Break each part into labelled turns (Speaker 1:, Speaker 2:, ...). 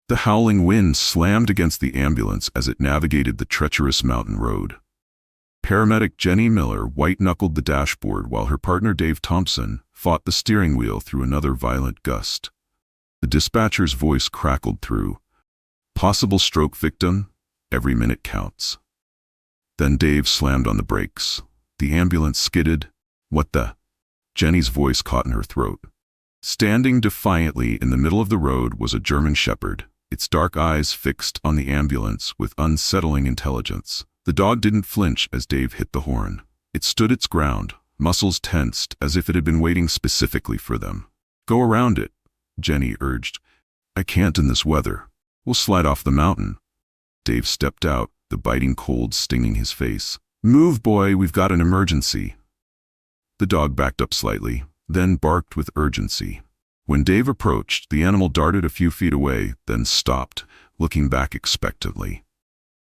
Speaker 1: The howling wind slammed against the ambulance as it navigated the treacherous mountain road. Paramedic Jenny Miller white-knuckled the dashboard while her partner Dave Thompson fought the steering wheel through another violent gust. The dispatcher's voice crackled through. "Possible stroke victim? Every minute counts." Then Dave slammed on the brakes. The ambulance skidded. "What the?" Jenny's voice caught in her throat. Standing defiantly in the middle of the road was a German Shepherd, its dark eyes fixed on the ambulance with unsettling intelligence. The dog didn't flinch as Dave hit the horn. It stood its ground, muscles tensed as if it had been waiting specifically for them. "Go around it," Jenny urged. "I can't in this weather. We'll slide off the mountain." Dave stepped out, the biting cold stinging his face. "Move, boy, we've got an emergency." The dog backed up slightly, then barked with urgency. When Dave approached, the animal darted a few feet away, then stopped, looking back expectantly.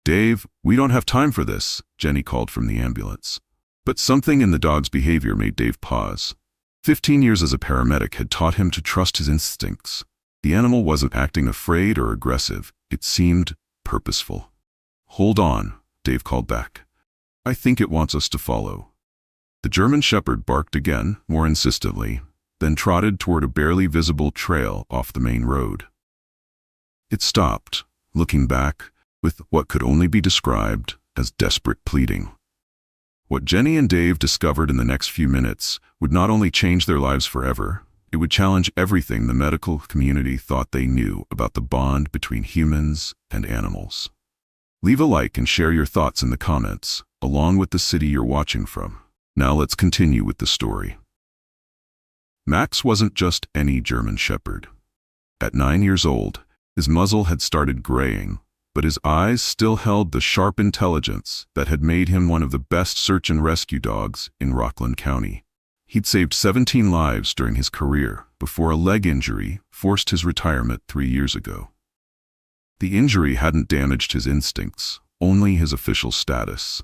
Speaker 1: "Dave, we don't have time for this," Jenny called from the ambulance. But something in the dog's behavior made Dave pause. 15 years as a paramedic had taught him to trust his instincts. The animal wasn't acting afraid or aggressive. It seemed purposeful. "Hold on," Dave called back. "I think it wants us to follow." The German Shepherd barked again, more insistently, then trotted toward a barely visible trail off the main road. It stopped, looking back, with what could only be described as desperate pleading. What Jenny and Dave discovered in the next few minutes would not only change their lives forever, it would challenge everything the medical community thought they knew about the bond between humans and animals. Leave a like and share your thoughts in the comments, along with the city you're watching from. Now let's continue with the story. Max wasn't just any German Shepherd. At 9 years old, his muzzle had started graying, but his eyes still held the sharp intelligence that had made him one of the best search and rescue dogs in Rockland County. He'd saved 17 lives during his career before a leg injury forced his retirement 3 years ago. The injury hadn't damaged his instincts, only his official status.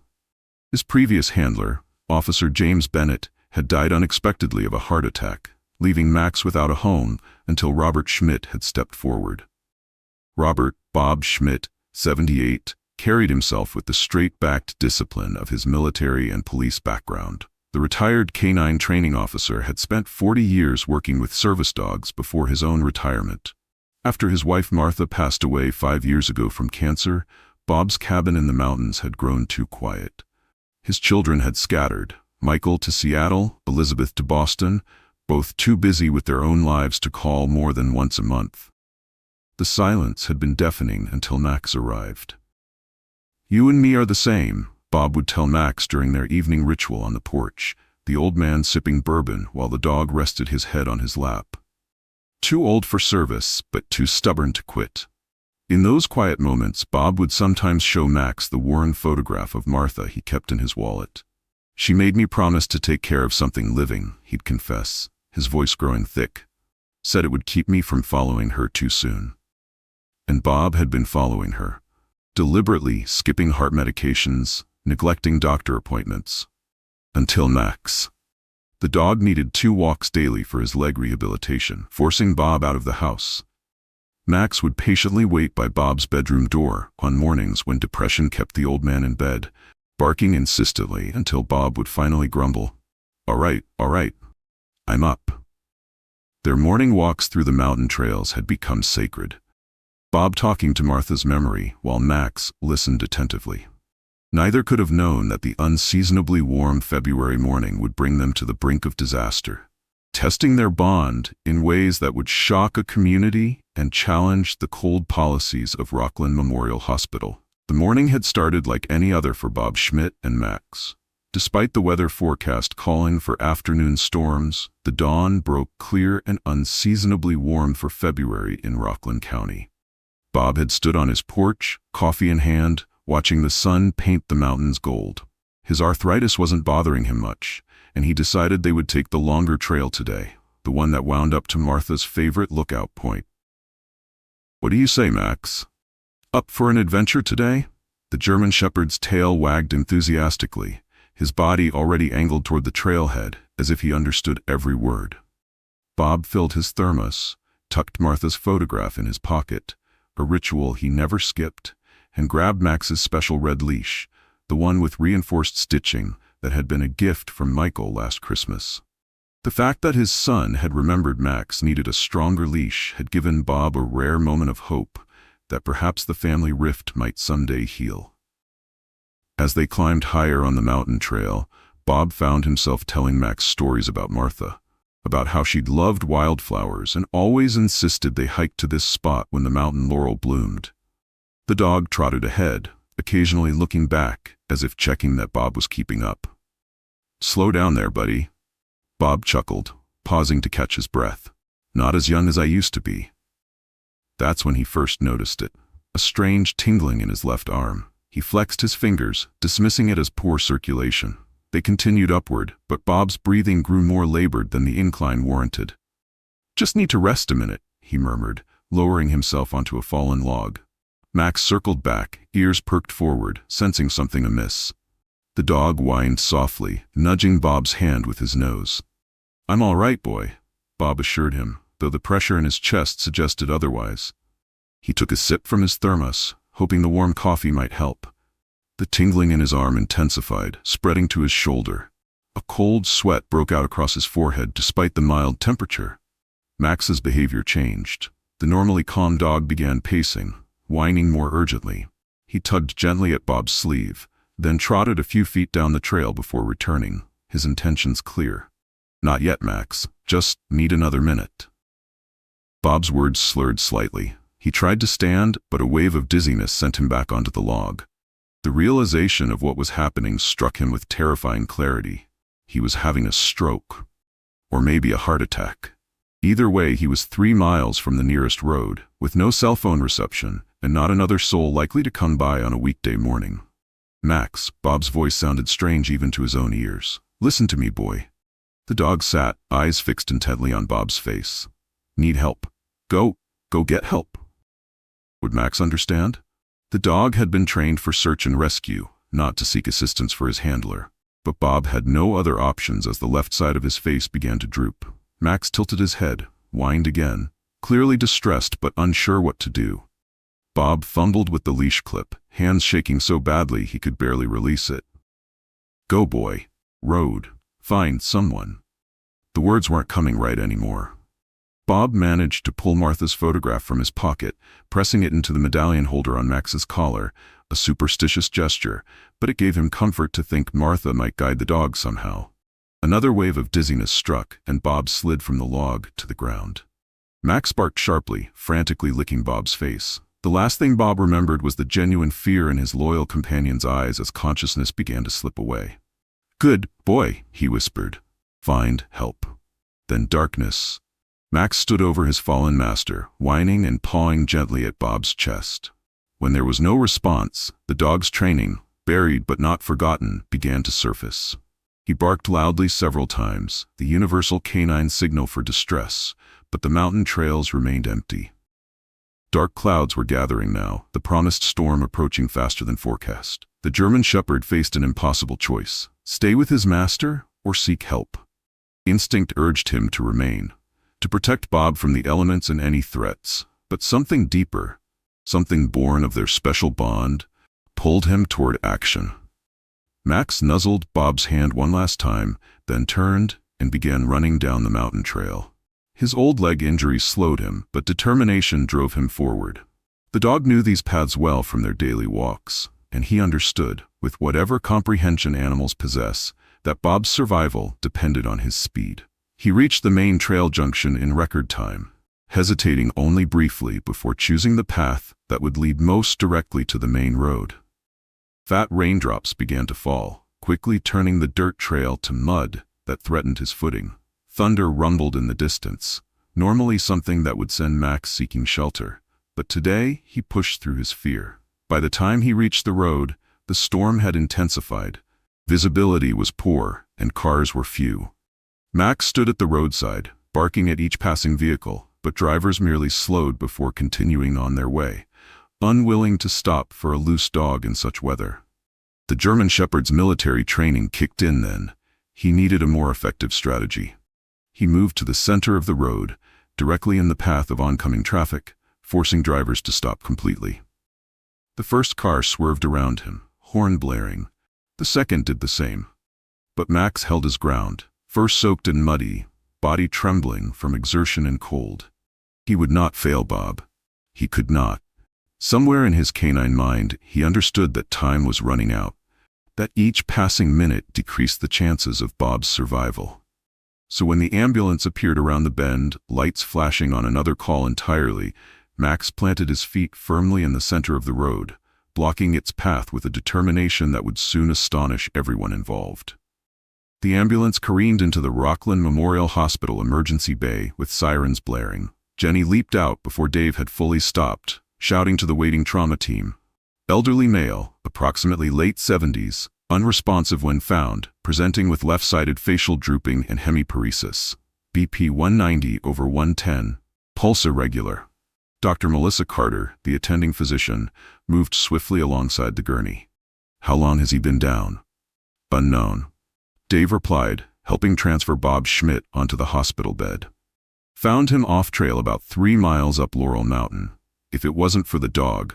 Speaker 1: His previous handler, Officer James Bennett, had died unexpectedly of a heart attack, leaving Max without a home until Robert Schmidt had stepped forward. Robert "Bob" Schmidt, 78, carried himself with the straight-backed discipline of his military and police background. The retired canine training officer had spent 40 years working with service dogs before his own retirement. After his wife Martha passed away 5 years ago from cancer, Bob's cabin in the mountains had grown too quiet. His children had scattered, Michael to Seattle, Elizabeth to Boston, both too busy with their own lives to call more than once a month. The silence had been deafening until Max arrived. "You and me are the same," Bob would tell Max during their evening ritual on the porch, the old man sipping bourbon while the dog rested his head on his lap. Too old for service, but too stubborn to quit. In those quiet moments, Bob would sometimes show Max the worn photograph of Martha he kept in his wallet. "She made me promise to take care of something living," he'd confess, his voice growing thick. "Said it would keep me from following her too soon." And Bob had been following her, deliberately skipping heart medications, neglecting doctor appointments. Until Max. The dog needed 2 walks daily for his leg rehabilitation, forcing Bob out of the house. Max would patiently wait by Bob's bedroom door on mornings when depression kept the old man in bed, barking insistently until Bob would finally grumble, all right, I'm up." Their morning walks through the mountain trails had become sacred. Bob talking to Martha's memory while Max listened attentively. Neither could have known that the unseasonably warm February morning would bring them to the brink of disaster, testing their bond in ways that would shock a community and challenge the cold policies of Rockland Memorial Hospital. The morning had started like any other for Bob Schmidt and Max. Despite the weather forecast calling for afternoon storms, the dawn broke clear and unseasonably warm for February in Rockland County. Bob had stood on his porch, coffee in hand, watching the sun paint the mountains gold. His arthritis wasn't bothering him much, and he decided they would take the longer trail today, the one that wound up to Martha's favorite lookout point. "What do you say, Max? Up for an adventure today?" The German Shepherd's tail wagged enthusiastically, his body already angled toward the trailhead, as if he understood every word. Bob filled his thermos, tucked Martha's photograph in his pocket, a ritual he never skipped, and grabbed Max's special red leash, the one with reinforced stitching that had been a gift from Michael last Christmas. The fact that his son had remembered Max needed a stronger leash had given Bob a rare moment of hope that perhaps the family rift might someday heal. As they climbed higher on the mountain trail, Bob found himself telling Max stories about Martha, about how she'd loved wildflowers and always insisted they hike to this spot when the mountain laurel bloomed. The dog trotted ahead, occasionally looking back as if checking that Bob was keeping up. "Slow down there, buddy." Bob chuckled, pausing to catch his breath. "Not as young as I used to be." That's when he first noticed it, a strange tingling in his left arm. He flexed his fingers, dismissing it as poor circulation. They continued upward, but Bob's breathing grew more labored than the incline warranted. "Just need to rest a minute," he murmured, lowering himself onto a fallen log. Max circled back, ears perked forward, sensing something amiss. The dog whined softly, nudging Bob's hand with his nose. "I'm all right, boy," Bob assured him, though the pressure in his chest suggested otherwise. He took a sip from his thermos, hoping the warm coffee might help. The tingling in his arm intensified, spreading to his shoulder. A cold sweat broke out across his forehead despite the mild temperature. Max's behavior changed. The normally calm dog began pacing, whining more urgently. He tugged gently at Bob's sleeve, then trotted a few feet down the trail before returning, his intentions clear. "Not yet, Max. Just need another minute." Bob's words slurred slightly. He tried to stand, but a wave of dizziness sent him back onto the log. The realization of what was happening struck him with terrifying clarity. He was having a stroke. Or maybe a heart attack. Either way, he was 3 miles from the nearest road, with no cell phone reception, and not another soul likely to come by on a weekday morning. "Max," Bob's voice sounded strange even to his own ears. "Listen to me, boy." The dog sat, eyes fixed intently on Bob's face. "Need help. Go get help." Would Max understand? The dog had been trained for search and rescue, not to seek assistance for his handler. But Bob had no other options as the left side of his face began to droop. Max tilted his head, whined again, clearly distressed but unsure what to do. Bob fumbled with the leash clip, hands shaking so badly he could barely release it. "Go, boy. Road. Find someone." The words weren't coming right anymore. Bob managed to pull Martha's photograph from his pocket, pressing it into the medallion holder on Max's collar, a superstitious gesture, but it gave him comfort to think Martha might guide the dog somehow. Another wave of dizziness struck, and Bob slid from the log to the ground. Max barked sharply, frantically licking Bob's face. The last thing Bob remembered was the genuine fear in his loyal companion's eyes as consciousness began to slip away. "Good boy," he whispered. "Find help." Then darkness. Max stood over his fallen master, whining and pawing gently at Bob's chest. When there was no response, the dog's training, buried but not forgotten, began to surface. He barked loudly several times, the universal canine signal for distress, but the mountain trails remained empty. Dark clouds were gathering now, the promised storm approaching faster than forecast. The German shepherd faced an impossible choice: stay with his master or seek help. Instinct urged him to remain, to protect Bob from the elements and any threats, but something deeper, something born of their special bond, pulled him toward action. Max nuzzled Bob's hand one last time, then turned and began running down the mountain trail. His old leg injury slowed him, but determination drove him forward. The dog knew these paths well from their daily walks, and he understood, with whatever comprehension animals possess, that Bob's survival depended on his speed. He reached the main trail junction in record time, hesitating only briefly before choosing the path that would lead most directly to the main road. Fat raindrops began to fall, quickly turning the dirt trail to mud that threatened his footing. Thunder rumbled in the distance, normally something that would send Max seeking shelter, but today he pushed through his fear. By the time he reached the road, the storm had intensified. Visibility was poor, and cars were few. Max stood at the roadside, barking at each passing vehicle, but drivers merely slowed before continuing on their way, unwilling to stop for a loose dog in such weather. The German shepherd's military training kicked in then. He needed a more effective strategy. He moved to the center of the road, directly in the path of oncoming traffic, forcing drivers to stop completely. The first car swerved around him, horn blaring. The second did the same. But Max held his ground, fur soaked and muddy, body trembling from exertion and cold. He would not fail Bob. He could not. Somewhere in his canine mind, he understood that time was running out, that each passing minute decreased the chances of Bob's survival. So when the ambulance appeared around the bend, lights flashing on another call entirely, Max planted his feet firmly in the center of the road, blocking its path with a determination that would soon astonish everyone involved. The ambulance careened into the Rockland Memorial Hospital emergency bay with sirens blaring. Jenny leaped out before Dave had fully stopped, shouting to the waiting trauma team. Elderly male, approximately late 70s, unresponsive when found, presenting with left-sided facial drooping and hemiparesis. BP 190/110, pulse irregular. Dr. Melissa Carter, the attending physician, moved swiftly alongside the gurney. How long has he been down? Unknown. Dave replied, helping transfer Bob Schmidt onto the hospital bed. Found him off-trail about 3 miles up Laurel Mountain. If it wasn't for the dog.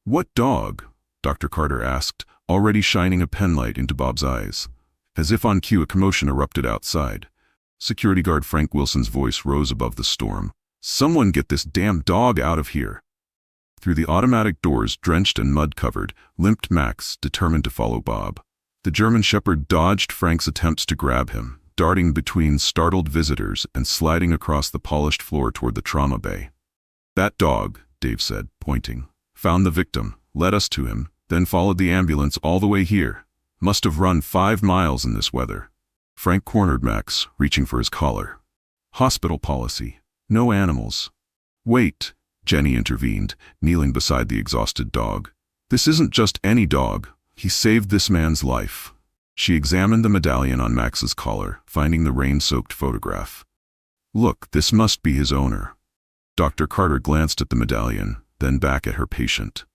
Speaker 1: What dog? Dr. Carter asked, already shining a penlight into Bob's eyes. As if on cue, a commotion erupted outside. Security guard Frank Wilson's voice rose above the storm. Someone get this damn dog out of here. Through the automatic doors, drenched and mud-covered, limped Max, determined to follow Bob. The German Shepherd dodged Frank's attempts to grab him, darting between startled visitors and sliding across the polished floor toward the trauma bay. That dog, Dave said, pointing, found the victim, led us to him, then followed the ambulance all the way here. Must have run 5 miles in this weather. Frank cornered Max, reaching for his collar. Hospital policy. No animals. Wait, Jenny intervened, kneeling beside the exhausted dog. This isn't just any dog. He saved this man's life. She examined the medallion on Max's collar, finding the rain-soaked photograph. Look, this must be his owner. Dr. Carter glanced at the medallion, then back at her patient.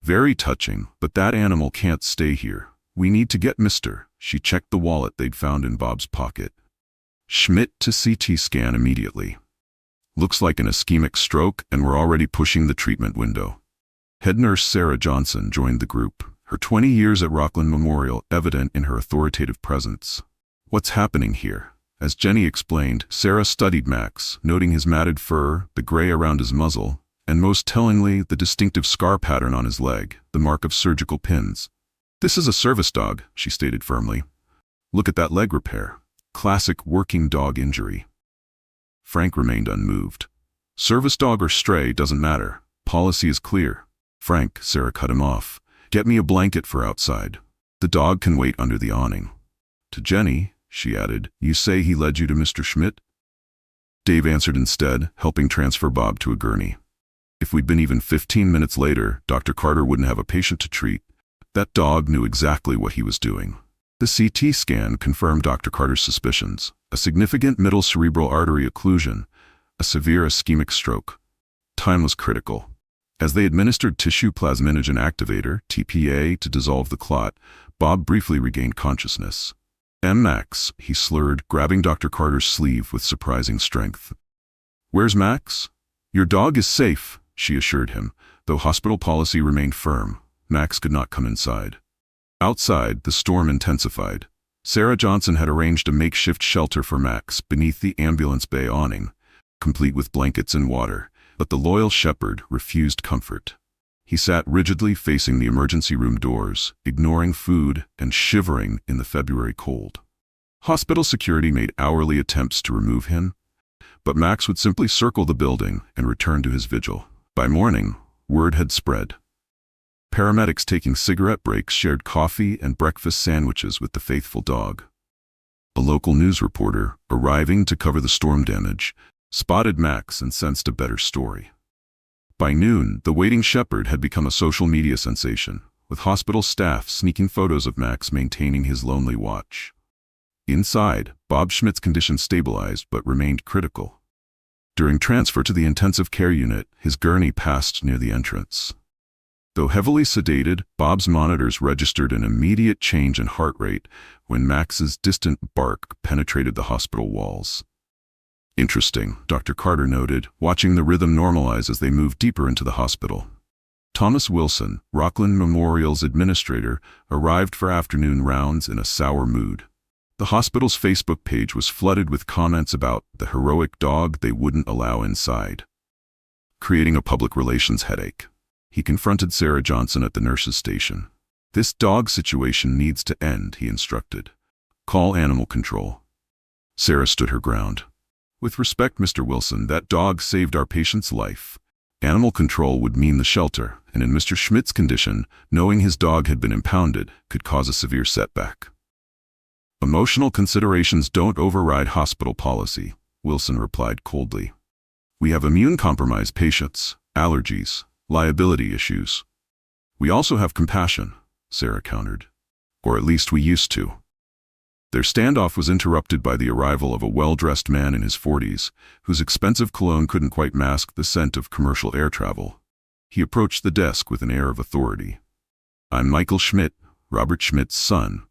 Speaker 1: Very touching, but that animal can't stay here. We need to get Mr. She checked the wallet they'd found in Bob's pocket. Schmidt to CT scan immediately. Looks like an ischemic stroke, and we're already pushing the treatment window. Head nurse Sarah Johnson joined the group, her 20 years at Rockland Memorial evident in her authoritative presence. What's happening here? As Jenny explained, Sarah studied Max, noting his matted fur, the gray around his muzzle, and most tellingly, the distinctive scar pattern on his leg, the mark of surgical pins. This is a service dog, she stated firmly. Look at that leg repair. Classic working dog injury. Frank remained unmoved. Service dog or stray doesn't matter. Policy is clear. Frank, Sarah cut him off. Get me a blanket for outside. The dog can wait under the awning. To Jenny, she added, you say he led you to Mr. Schmidt? Dave answered instead, helping transfer Bob to a gurney. If we'd been even 15 minutes later, Dr. Carter wouldn't have a patient to treat. That dog knew exactly what he was doing. The CT scan confirmed Dr. Carter's suspicions. A significant middle cerebral artery occlusion, a severe ischemic stroke. Time was critical. As they administered tissue plasminogen activator, TPA, to dissolve the clot, Bob briefly regained consciousness. Max, he slurred, grabbing Dr. Carter's sleeve with surprising strength. Where's Max? Your dog is safe, she assured him, though hospital policy remained firm. Max could not come inside. Outside, the storm intensified. Sarah Johnson had arranged a makeshift shelter for Max beneath the ambulance bay awning, complete with blankets and water, but the loyal shepherd refused comfort. He sat rigidly facing the emergency room doors, ignoring food and shivering in the February cold. Hospital security made hourly attempts to remove him, but Max would simply circle the building and return to his vigil. By morning, word had spread. Paramedics taking cigarette breaks shared coffee and breakfast sandwiches with the faithful dog. A local news reporter, arriving to cover the storm damage, spotted Max and sensed a better story. By noon, the waiting shepherd had become a social media sensation, with hospital staff sneaking photos of Max maintaining his lonely watch. Inside, Bob Schmidt's condition stabilized but remained critical. During transfer to the intensive care unit, his gurney passed near the entrance. Though heavily sedated, Bob's monitors registered an immediate change in heart rate when Max's distant bark penetrated the hospital walls. Interesting, Dr. Carter noted, watching the rhythm normalize as they moved deeper into the hospital. Thomas Wilson, Rockland Memorial's administrator, arrived for afternoon rounds in a sour mood. The hospital's Facebook page was flooded with comments about the heroic dog they wouldn't allow inside, creating a public relations headache. He confronted Sarah Johnson at the nurse's station. "This dog situation needs to end," he instructed. "Call animal control." Sarah stood her ground. "With respect, Mr. Wilson, that dog saved our patient's life. Animal control would mean the shelter, and in Mr. Schmidt's condition, knowing his dog had been impounded could cause a severe setback." "Emotional considerations don't override hospital policy," Wilson replied coldly. "We have immune-compromised patients, allergies, liability issues. We also have compassion," Sarah countered. "Or at least we used to." Their standoff was interrupted by the arrival of a well-dressed man in his 40s, whose expensive cologne couldn't quite mask the scent of commercial air travel. He approached the desk with an air of authority. "I'm Michael Schmidt, Robert Schmidt's son.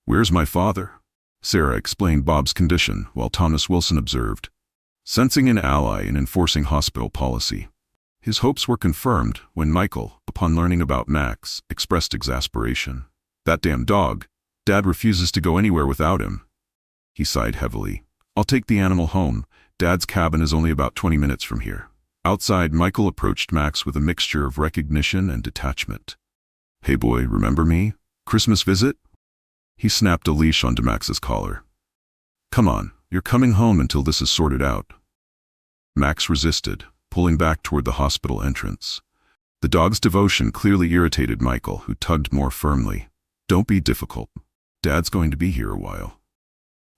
Speaker 1: Where's my father?" Sarah explained Bob's condition, while Thomas Wilson observed, sensing an ally in enforcing hospital policy. His hopes were confirmed when Michael, upon learning about Max, expressed exasperation. "That damn dog. Dad refuses to go anywhere without him." He sighed heavily. "I'll take the animal home. Dad's cabin is only about 20 minutes from here." Outside, Michael approached Max with a mixture of recognition and detachment. "Hey boy, remember me? Christmas visit?" He snapped a leash onto Max's collar. "Come on, you're coming home until this is sorted out." Max resisted, pulling back toward the hospital entrance. The dog's devotion clearly irritated Michael, who tugged more firmly. "Don't be difficult. Dad's going to be here a while."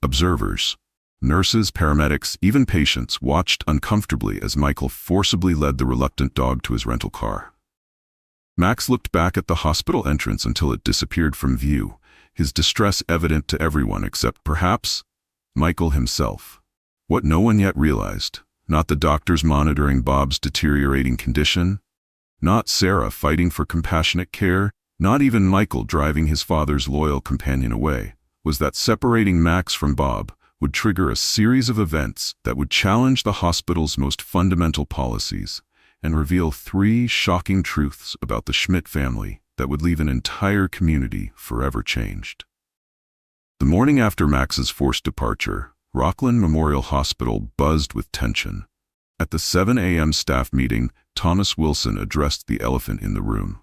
Speaker 1: Observers, nurses, paramedics, even patients watched uncomfortably as Michael forcibly led the reluctant dog to his rental car. Max looked back at the hospital entrance until it disappeared from view, his distress evident to everyone except, perhaps, Michael himself. What no one yet realized, not the doctors monitoring Bob's deteriorating condition, not Sarah fighting for compassionate care, not even Michael driving his father's loyal companion away, was that separating Max from Bob would trigger a series of events that would challenge the hospital's most fundamental policies and reveal 3 shocking truths about the Schmidt family that would leave an entire community forever changed. The morning after Max's forced departure, Rockland Memorial Hospital buzzed with tension. At the 7 a.m. staff meeting, Thomas Wilson addressed the elephant in the room.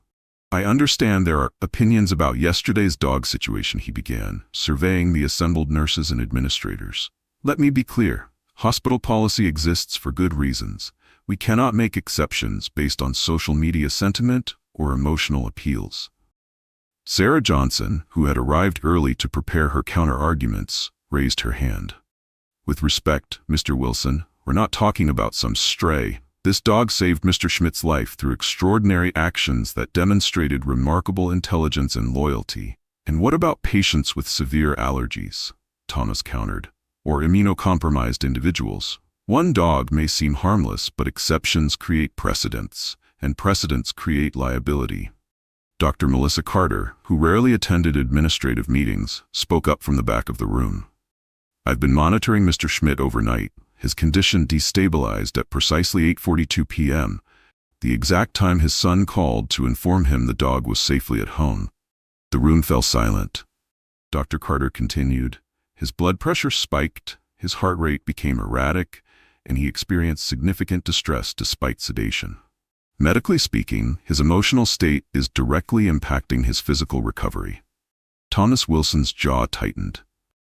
Speaker 1: "I understand there are opinions about yesterday's dog situation," he began, surveying the assembled nurses and administrators. "Let me be clear. Hospital policy exists for good reasons. We cannot make exceptions based on social media sentiment or emotional appeals." Sarah Johnson, who had arrived early to prepare her counter-arguments, raised her hand. "With respect, Mr. Wilson, we're not talking about some stray. This dog saved Mr. Schmidt's life through extraordinary actions that demonstrated remarkable intelligence and loyalty. And what about patients with severe allergies?" Thomas countered. "Or immunocompromised individuals? One dog may seem harmless, but exceptions create precedents, and precedents create liability." Dr. Melissa Carter, who rarely attended administrative meetings, spoke up from the back of the room. "I've been monitoring Mr. Schmidt overnight. His condition destabilized at precisely 8:42 p.m., the exact time his son called to inform him the dog was safely at home." The room fell silent. Dr. Carter continued. "His blood pressure spiked, his heart rate became erratic, and he experienced significant distress despite sedation. Medically speaking, his emotional state is directly impacting his physical recovery." Thomas Wilson's jaw tightened.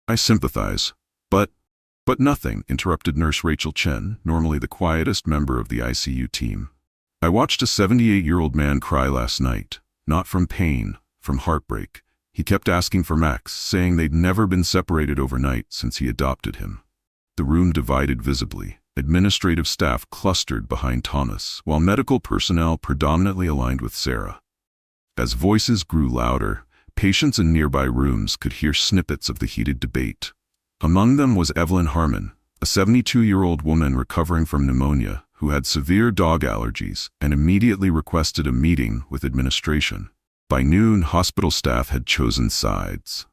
Speaker 1: "I sympathize, but nothing," interrupted Nurse Rachel Chen, normally the quietest member of the ICU team. "I watched a 78-year-old man cry last night, not from pain, from heartbreak. He kept asking for Max, saying they'd never been separated overnight since he adopted him." The room divided visibly. Administrative staff clustered behind Thomas, while medical personnel predominantly aligned with Sarah. As voices grew louder, patients in nearby rooms could hear snippets of the heated debate. Among them was Evelyn Harmon, a 72-year-old woman recovering from pneumonia who had severe dog allergies and immediately requested a meeting with administration. By noon, hospital staff had chosen sides.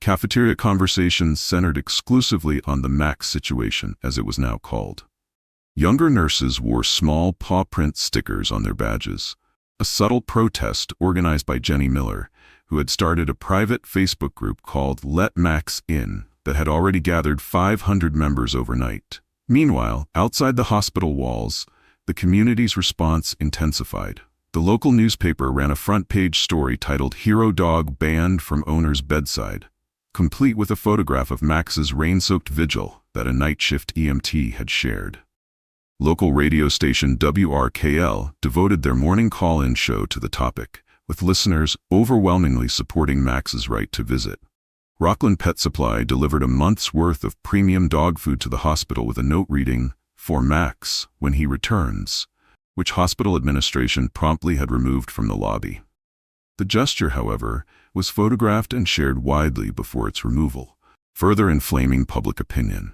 Speaker 1: Cafeteria conversations centered exclusively on the Max situation, as it was now called. Younger nurses wore small paw print stickers on their badges, a subtle protest organized by Jenny Miller, who had started a private Facebook group called Let Max In that had already gathered 500 members overnight. Meanwhile, outside the hospital walls, the community's response intensified. The local newspaper ran a front-page story titled "Hero Dog Banned from Owner's Bedside," complete with a photograph of Max's rain-soaked vigil that a night shift EMT had shared. Local radio station WRKL devoted their morning call-in show to the topic, with listeners overwhelmingly supporting Max's right to visit. Rockland Pet Supply delivered a month's worth of premium dog food to the hospital with a note reading, "For Max, when he returns," which hospital administration promptly had removed from the lobby. The gesture, however, was photographed and shared widely before its removal, further inflaming public opinion.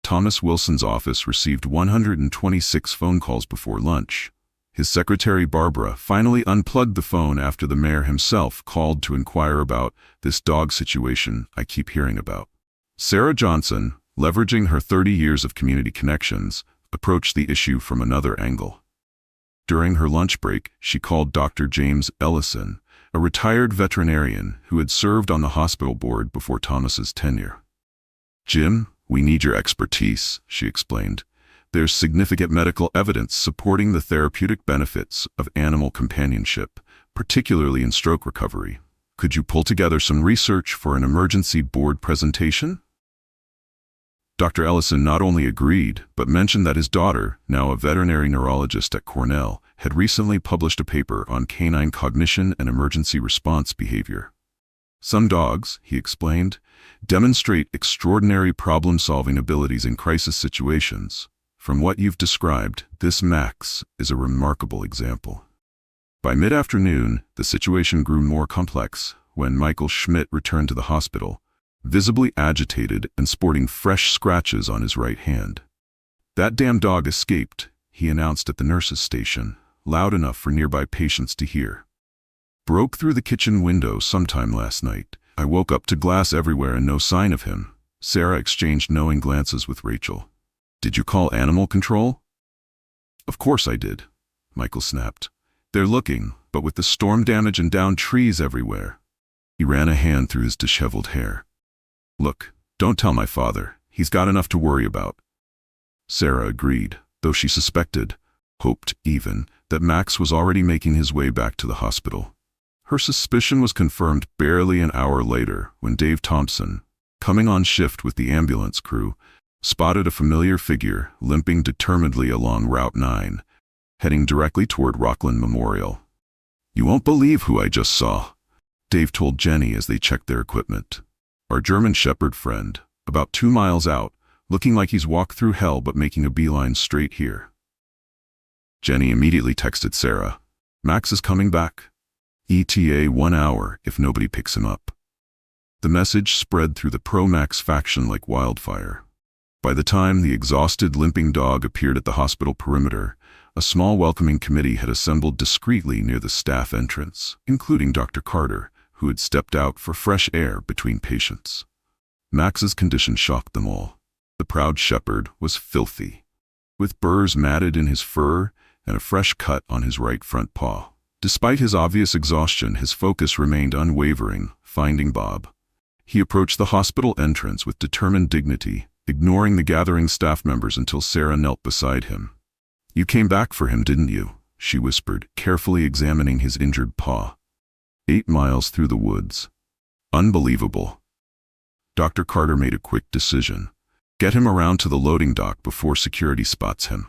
Speaker 1: Thomas Wilson's office received 126 phone calls before lunch. His secretary Barbara finally unplugged the phone after the mayor himself called to inquire about "this dog situation I keep hearing about." Sarah Johnson, leveraging her 30 years of community connections, approached the issue from another angle. During her lunch break, she called Dr. James Ellison, a retired veterinarian who had served on the hospital board before Thomas's tenure. "Jim, we need your expertise," she explained. "There's significant medical evidence supporting the therapeutic benefits of animal companionship, particularly in stroke recovery. Could you pull together some research for an emergency board presentation?" Dr. Ellison not only agreed, but mentioned that his daughter, now a veterinary neurologist at Cornell, had recently published a paper on canine cognition and emergency response behavior. "Some dogs," he explained, "demonstrate extraordinary problem-solving abilities in crisis situations. From what you've described, this Max is a remarkable example." By mid-afternoon, the situation grew more complex when Michael Schmidt returned to the hospital, visibly agitated and sporting fresh scratches on his right hand. "That damn dog escaped," he announced at the nurse's station, loud enough for nearby patients to hear. "Broke through the kitchen window sometime last night. I woke up to glass everywhere and no sign of him." Sarah exchanged knowing glances with Rachel. "Did you call animal control?" "Of course I did," Michael snapped. "They're looking, but with the storm damage and downed trees everywhere." He ran a hand through his disheveled hair. "Look, don't tell my father. He's got enough to worry about." Sarah agreed, though she suspected, hoped even, that Max was already making his way back to the hospital. Her suspicion was confirmed barely an hour later when Dave Thompson, coming on shift with the ambulance crew, spotted a familiar figure limping determinedly along Route 9, heading directly toward Rockland Memorial. "You won't believe who I just saw," Dave told Jenny as they checked their equipment. "Our German Shepherd friend, about 2 miles out, looking like he's walked through hell but making a beeline straight here." Jenny immediately texted Sarah, "Max is coming back. ETA 1 hour if nobody picks him up." The message spread through the pro-Max faction like wildfire. By the time the exhausted, limping dog appeared at the hospital perimeter, a small welcoming committee had assembled discreetly near the staff entrance, including Dr. Carter, who had stepped out for fresh air between patients. Max's condition shocked them all. The proud shepherd was filthy, with burrs matted in his fur and a fresh cut on his right front paw. Despite his obvious exhaustion, his focus remained unwavering, finding Bob. He approached the hospital entrance with determined dignity, ignoring the gathering staff members until Sarah knelt beside him. "You came back for him, didn't you?" she whispered, carefully examining his injured paw. 8 miles through the woods. Unbelievable. Dr. Carter made a quick decision. Get him around to the loading dock before security spots him.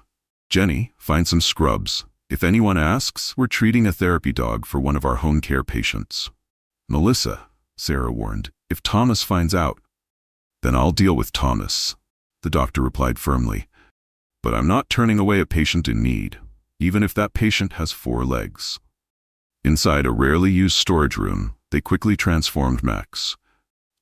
Speaker 1: "Jenny, find some scrubs. If anyone asks, we're treating a therapy dog for one of our home care patients." "Melissa," Sarah warned, "if Thomas finds out." "Then I'll deal with Thomas," the doctor replied firmly. "But I'm not turning away a patient in need, even if that patient has 4 legs." Inside a rarely used storage room, they quickly transformed Max.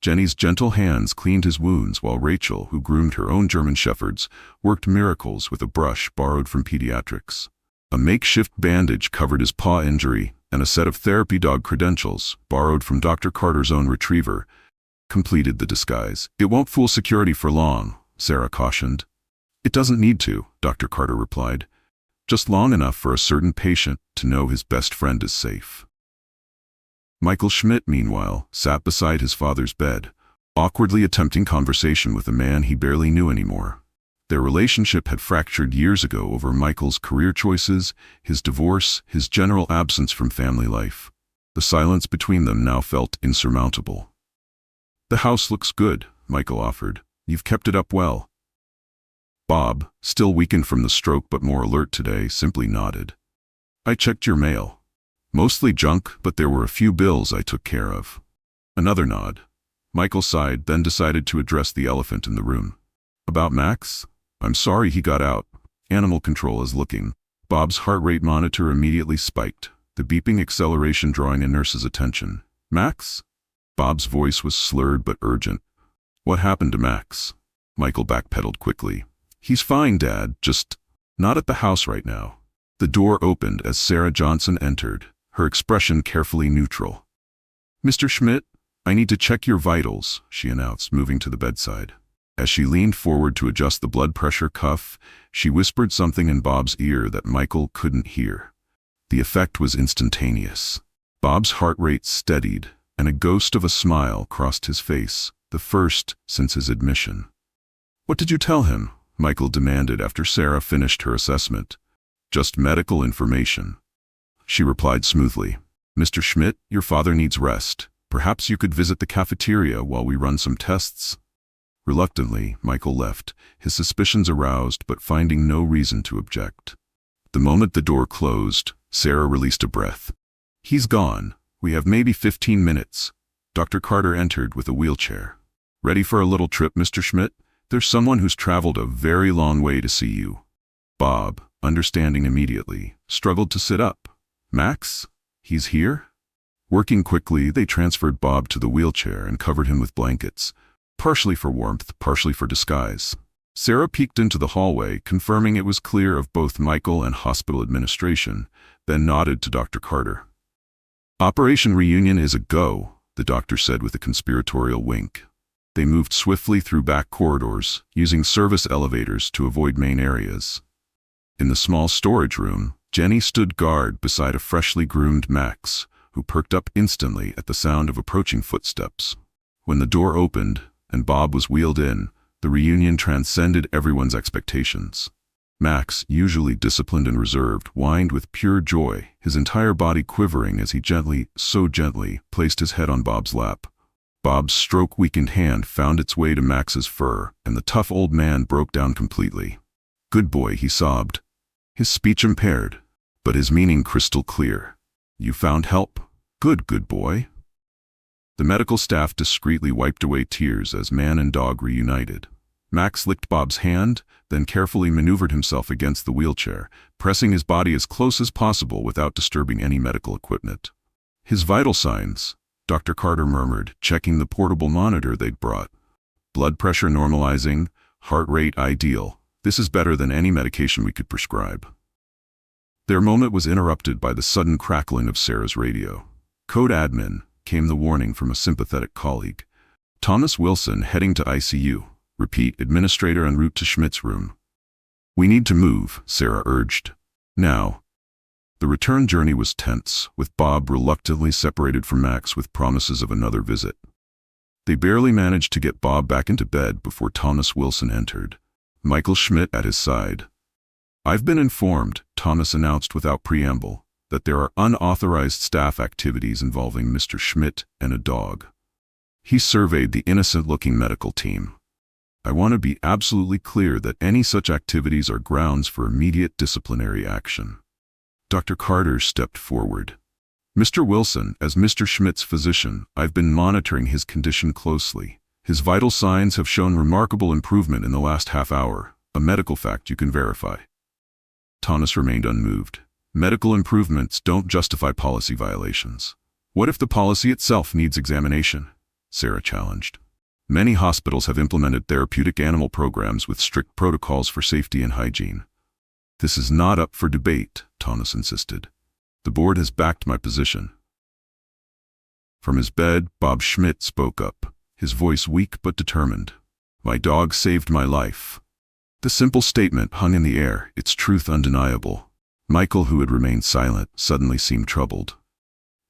Speaker 1: Jenny's gentle hands cleaned his wounds while Rachel, who groomed her own German Shepherds, worked miracles with a brush borrowed from pediatrics. A makeshift bandage covered his paw injury, and a set of therapy dog credentials, borrowed from Dr. Carter's own retriever, completed the disguise. It won't fool security for long, Sarah cautioned. It doesn't need to, Dr. Carter replied. Just long enough for a certain patient to know his best friend is safe. Michael Schmidt, meanwhile, sat beside his father's bed, awkwardly attempting conversation with a man he barely knew anymore. Their relationship had fractured years ago over Michael's career choices, his divorce, his general absence from family life. The silence between them now felt insurmountable. "The house looks good," Michael offered. "You've kept it up well." Bob, still weakened from the stroke but more alert today, simply nodded. "I checked your mail. Mostly junk, but there were a few bills I took care of." Another nod. Michael sighed, then decided to address the elephant in the room. "About Max? I'm sorry he got out. Animal control is looking." Bob's heart rate monitor immediately spiked, the beeping acceleration drawing a nurse's attention. "Max?" Bob's voice was slurred but urgent. "What happened to Max?" Michael backpedaled quickly. "He's fine, Dad, just not at the house right now." The door opened as Sarah Johnson entered, her expression carefully neutral. "Mr. Schmidt, I need to check your vitals," she announced, moving to the bedside. As she leaned forward to adjust the blood pressure cuff, she whispered something in Bob's ear that Michael couldn't hear. The effect was instantaneous. Bob's heart rate steadied, and a ghost of a smile crossed his face, the first since his admission. "What did you tell him?" Michael demanded after Sarah finished her assessment. "Just medical information." She replied smoothly. "Mr. Schmidt, your father needs rest. Perhaps you could visit the cafeteria while we run some tests." Reluctantly, Michael left, his suspicions aroused but finding no reason to object. The moment the door closed, Sarah released a breath. "He's gone. We have maybe 15 minutes. Dr. Carter entered with a wheelchair. "Ready for a little trip, Mr. Schmidt? There's someone who's traveled a very long way to see you." Bob, understanding immediately, struggled to sit up. "Max? He's here?" Working quickly, they transferred Bob to the wheelchair and covered him with blankets, partially for warmth, partially for disguise. Sarah peeked into the hallway, confirming it was clear of both Michael and hospital administration, then nodded to Dr. Carter. "Operation Reunion is a go," the doctor said with a conspiratorial wink. They moved swiftly through back corridors, using service elevators to avoid main areas. In the small storage room, Jenny stood guard beside a freshly groomed Max, who perked up instantly at the sound of approaching footsteps. When the door opened and Bob was wheeled in, the reunion transcended everyone's expectations. Max, usually disciplined and reserved, whined with pure joy, his entire body quivering as he gently, so gently, placed his head on Bob's lap. Bob's stroke-weakened hand found its way to Max's fur, and the tough old man broke down completely. "Good boy," he sobbed, his speech impaired, but his meaning crystal clear. "You found help? Good boy." The medical staff discreetly wiped away tears as man and dog reunited. Max licked Bob's hand, then carefully maneuvered himself against the wheelchair, pressing his body as close as possible without disturbing any medical equipment. "His vital signs," Dr. Carter murmured, checking the portable monitor they'd brought. "Blood pressure normalizing, heart rate ideal. This is better than any medication we could prescribe." Their moment was interrupted by the sudden crackling of Sarah's radio. "Code admin," came the warning from a sympathetic colleague. "Thomas Wilson heading to ICU. Repeat, administrator en route to Schmidt's room." "We need to move," Sarah urged. "Now." The return journey was tense, with Bob reluctantly separated from Max with promises of another visit. They barely managed to get Bob back into bed before Thomas Wilson entered, Michael Schmidt at his side. "I've been informed," Thomas announced without preamble, "that there are unauthorized staff activities involving Mr. Schmidt and a dog." He surveyed the innocent-looking medical team. "I want to be absolutely clear that any such activities are grounds for immediate disciplinary action." Dr. Carter stepped forward. "Mr. Wilson, as Mr. Schmidt's physician, I've been monitoring his condition closely. His vital signs have shown remarkable improvement in the last half hour, a medical fact you can verify." Thomas remained unmoved. "Medical improvements don't justify policy violations." "What if the policy itself needs examination?" Sarah challenged. "Many hospitals have implemented therapeutic animal programs with strict protocols for safety and hygiene." "This is not up for debate," Thomas insisted. "The board has backed my position." From his bed, Bob Schmidt spoke up, his voice weak but determined. "My dog saved my life." The simple statement hung in the air, its truth undeniable. Michael, who had remained silent, suddenly seemed troubled.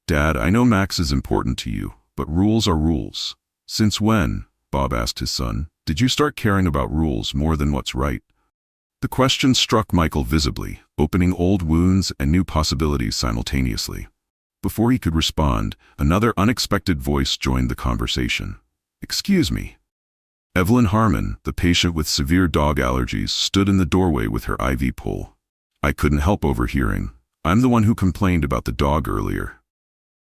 Speaker 1: "Dad, I know Max is important to you, but rules are rules." "Since when," Bob asked his son, "did you start caring about rules more than what's right?" The question struck Michael visibly, opening old wounds and new possibilities simultaneously. Before he could respond, another unexpected voice joined the conversation. "Excuse me." Evelyn Harmon, the patient with severe dog allergies, stood in the doorway with her IV pole. "I couldn't help overhearing. I'm the one who complained about the dog earlier."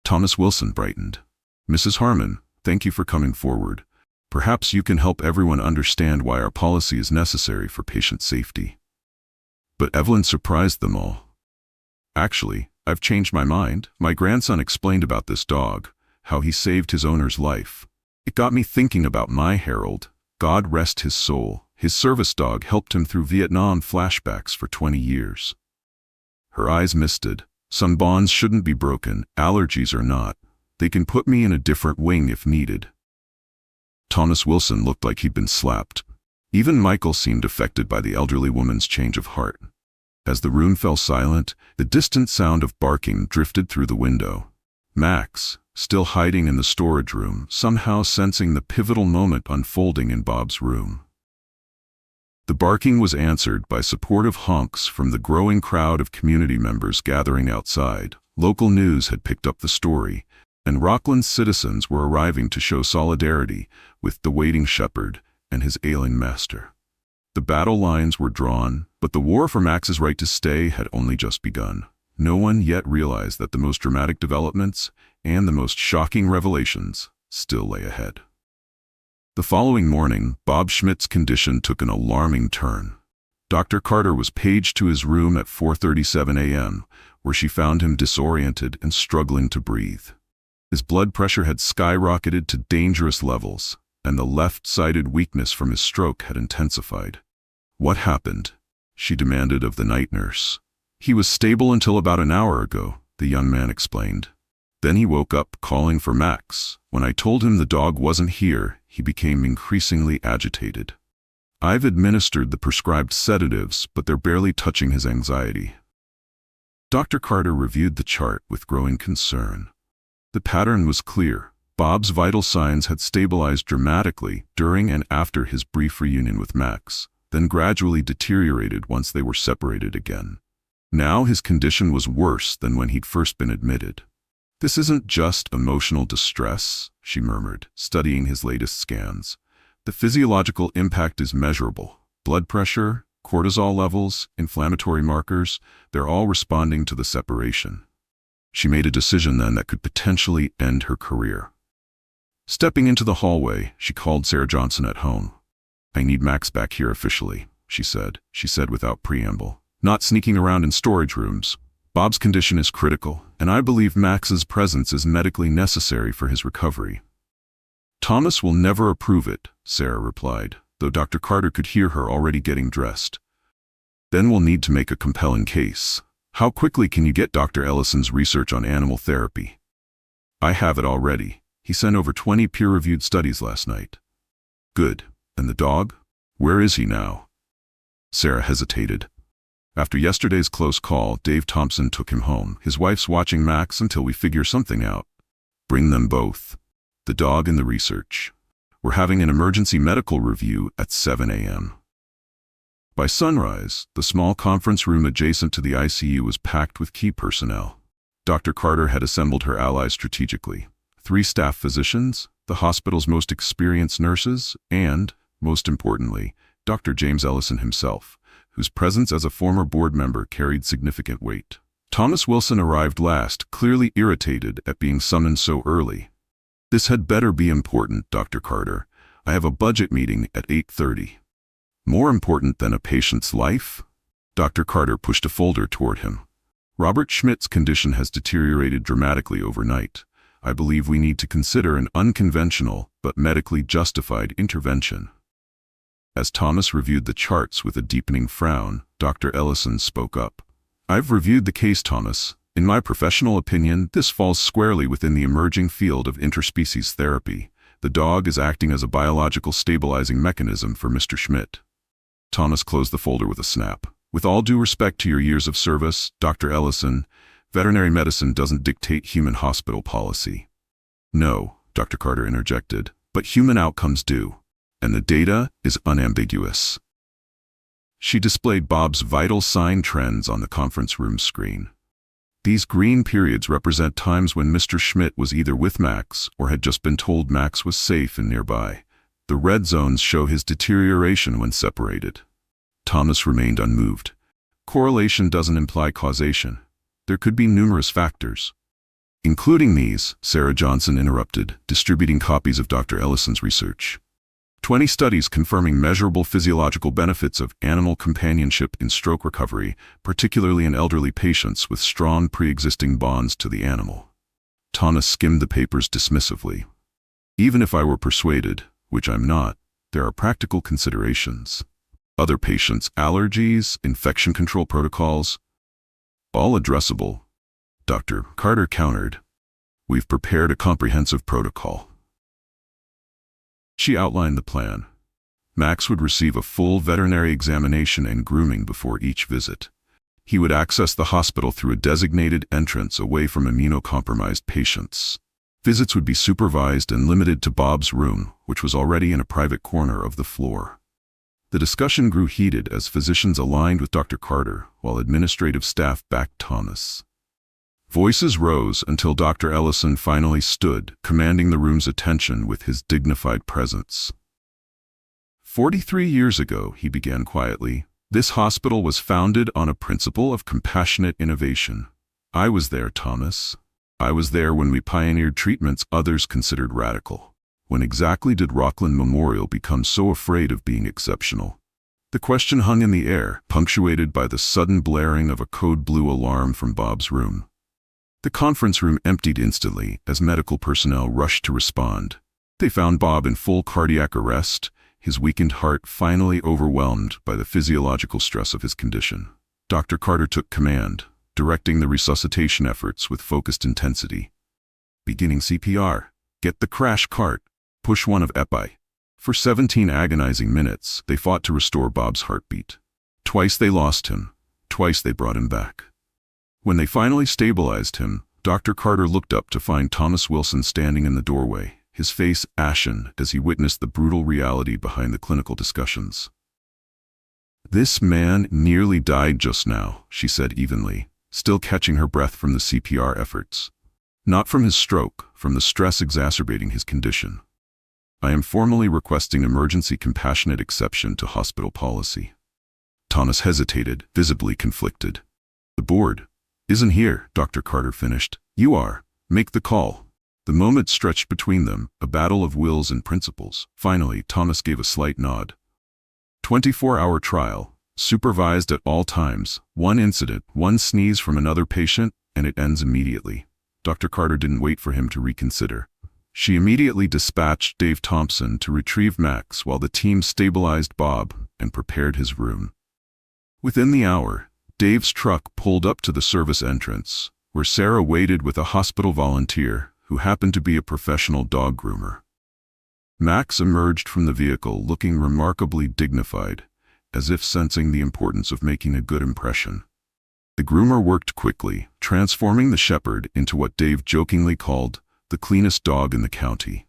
Speaker 1: Thomas Wilson brightened. "Mrs. Harmon, thank you for coming forward. Perhaps you can help everyone understand why our policy is necessary for patient safety." But Evelyn surprised them all. "Actually, I've changed my mind. My grandson explained about this dog, how he saved his owner's life. It got me thinking about my Harold. God rest his soul. His service dog helped him through Vietnam flashbacks for 20 years. Her eyes misted. "Some bonds shouldn't be broken, allergies or not. They can put me in a different wing if needed." Thomas Wilson looked like he'd been slapped. Even Michael seemed affected by the elderly woman's change of heart. As the room fell silent, the distant sound of barking drifted through the window. Max, still hiding in the storage room, somehow sensing the pivotal moment unfolding in Bob's room. The barking was answered by supportive honks from the growing crowd of community members gathering outside. Local news had picked up the story, and Rockland's citizens were arriving to show solidarity with the waiting shepherd and his ailing master. The battle lines were drawn, but the war for Max's right to stay had only just begun. No one yet realized that the most dramatic developments and the most shocking revelations still lay ahead. The following morning, Bob Schmidt's condition took an alarming turn. Dr. Carter was paged to his room at 4:37 a.m., where she found him disoriented and struggling to breathe. His blood pressure had skyrocketed to dangerous levels, and the left-sided weakness from his stroke had intensified. "What happened?" she demanded of the night nurse. "He was stable until about an hour ago," the young man explained. "Then he woke up calling for Max. When I told him the dog wasn't here, he became increasingly agitated. I've administered the prescribed sedatives, but they're barely touching his anxiety." Dr. Carter reviewed the chart with growing concern. The pattern was clear. Bob's vital signs had stabilized dramatically during and after his brief reunion with Max, then gradually deteriorated once they were separated again. Now his condition was worse than when he'd first been admitted. "This isn't just emotional distress," she murmured, studying his latest scans. "The physiological impact is measurable. Blood pressure, cortisol levels, inflammatory markers, they're all responding to the separation." She made a decision then that could potentially end her career. Stepping into the hallway, she called Sarah Johnson at home. "I need Max back here officially," she said without preamble. "Not sneaking around in storage rooms. Bob's condition is critical, and I believe Max's presence is medically necessary for his recovery." "Thomas will never approve it," Sarah replied, though Dr. Carter could hear her already getting dressed. "Then we'll need to make a compelling case. How quickly can you get Dr. Ellison's research on animal therapy?" "I have it already. He sent over 20 peer-reviewed studies last night." "Good. And the dog? Where is he now?" Sarah hesitated. "After yesterday's close call, Dave Thompson took him home. His wife's watching Max until we figure something out." "Bring them both. The dog and the research. We're having an emergency medical review at 7 a.m. By sunrise, the small conference room adjacent to the ICU was packed with key personnel. Dr. Carter had assembled her allies strategically. 3 staff physicians, the hospital's most experienced nurses, and, most importantly, Dr. James Ellison himself, whose presence as a former board member carried significant weight. Thomas Wilson arrived last, clearly irritated at being summoned so early. "This had better be important, Dr. Carter. I have a budget meeting at 8:30. "More important than a patient's life?" Dr. Carter pushed a folder toward him. "Robert Schmidt's condition has deteriorated dramatically overnight. I believe we need to consider an unconventional but medically justified intervention." As Thomas reviewed the charts with a deepening frown, Dr. Ellison spoke up. "I've reviewed the case, Thomas. In my professional opinion, this falls squarely within the emerging field of interspecies therapy. The dog is acting as a biological stabilizing mechanism for Mr. Schmidt. Thomas closed the folder with a snap. With all due respect to your years of service, Dr. Ellison, veterinary medicine doesn't dictate human hospital policy. No, Dr. Carter interjected, but human outcomes do, and the data is unambiguous. She displayed Bob's vital sign trends on the conference room screen. These green periods represent times when Mr. Schmidt was either with Max or had just been told Max was safe and nearby. The red zones show his deterioration when separated. Thomas remained unmoved. Correlation doesn't imply causation. There could be numerous factors. Including these, Sarah Johnson interrupted, distributing copies of Dr. Ellison's research. 20 studies confirming measurable physiological benefits of animal companionship in stroke recovery, particularly in elderly patients with strong pre-existing bonds to the animal. Thomas skimmed the papers dismissively. Even if I were persuaded, which I'm not, there are practical considerations. Other patients' allergies, infection control protocols, all addressable. Dr. Carter countered. We've prepared a comprehensive protocol. She outlined the plan. Max would receive a full veterinary examination and grooming before each visit. He would access the hospital through a designated entrance away from immunocompromised patients. Visits would be supervised and limited to Bob's room, which was already in a private corner of the floor. The discussion grew heated as physicians aligned with Dr. Carter, while administrative staff backed Thomas. Voices rose until Dr. Ellison finally stood, commanding the room's attention with his dignified presence. 43 years ago, he began quietly, this hospital was founded on a principle of compassionate innovation. I was there, Thomas. I was there when we pioneered treatments others considered radical. When exactly did Rockland Memorial become so afraid of being exceptional? The question hung in the air, punctuated by the sudden blaring of a code blue alarm from Bob's room. The conference room emptied instantly as medical personnel rushed to respond. They found Bob in full cardiac arrest, his weakened heart finally overwhelmed by the physiological stress of his condition. Dr. Carter took command, directing the resuscitation efforts with focused intensity. Beginning CPR. Get the crash cart. Push 1 of EPI. For 17 agonizing minutes, they fought to restore Bob's heartbeat. Twice they lost him. Twice they brought him back. When they finally stabilized him, Dr. Carter looked up to find Thomas Wilson standing in the doorway, his face ashen as he witnessed the brutal reality behind the clinical discussions. This man nearly died just now, she said evenly, still catching her breath from the CPR efforts. Not from his stroke, from the stress exacerbating his condition. I am formally requesting emergency compassionate exception to hospital policy. Thomas hesitated, visibly conflicted. The board isn't here, Dr. Carter finished. You are. Make the call. The moment stretched between them, a battle of wills and principles. Finally, Thomas gave a slight nod. 24-hour trial, supervised at all times, one incident, one sneeze from another patient, and it ends immediately. Dr. Carter didn't wait for him to reconsider. She immediately dispatched Dave Thompson to retrieve Max while the team stabilized Bob and prepared his room. Within the hour, Dave's truck pulled up to the service entrance, where Sarah waited with a hospital volunteer who happened to be a professional dog groomer. Max emerged from the vehicle looking remarkably dignified, as if sensing the importance of making a good impression. The groomer worked quickly, transforming the shepherd into what Dave jokingly called the cleanest dog in the county.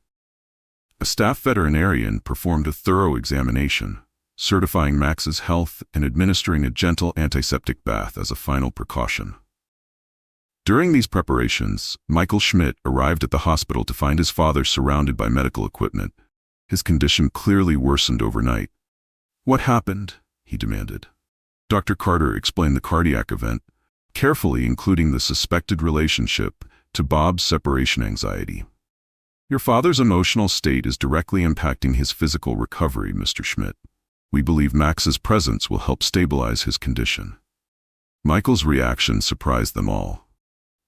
Speaker 1: A staff veterinarian performed a thorough examination, certifying Max's health and administering a gentle antiseptic bath as a final precaution. During these preparations, Michael Schmidt arrived at the hospital to find his father surrounded by medical equipment. His condition clearly worsened overnight. What happened? He demanded. Dr. Carter explained the cardiac event, carefully including the suspected relationship to Bob's separation anxiety. Your father's emotional state is directly impacting his physical recovery, Mr. Schmidt. We believe Max's presence will help stabilize his condition. Michael's reaction surprised them all.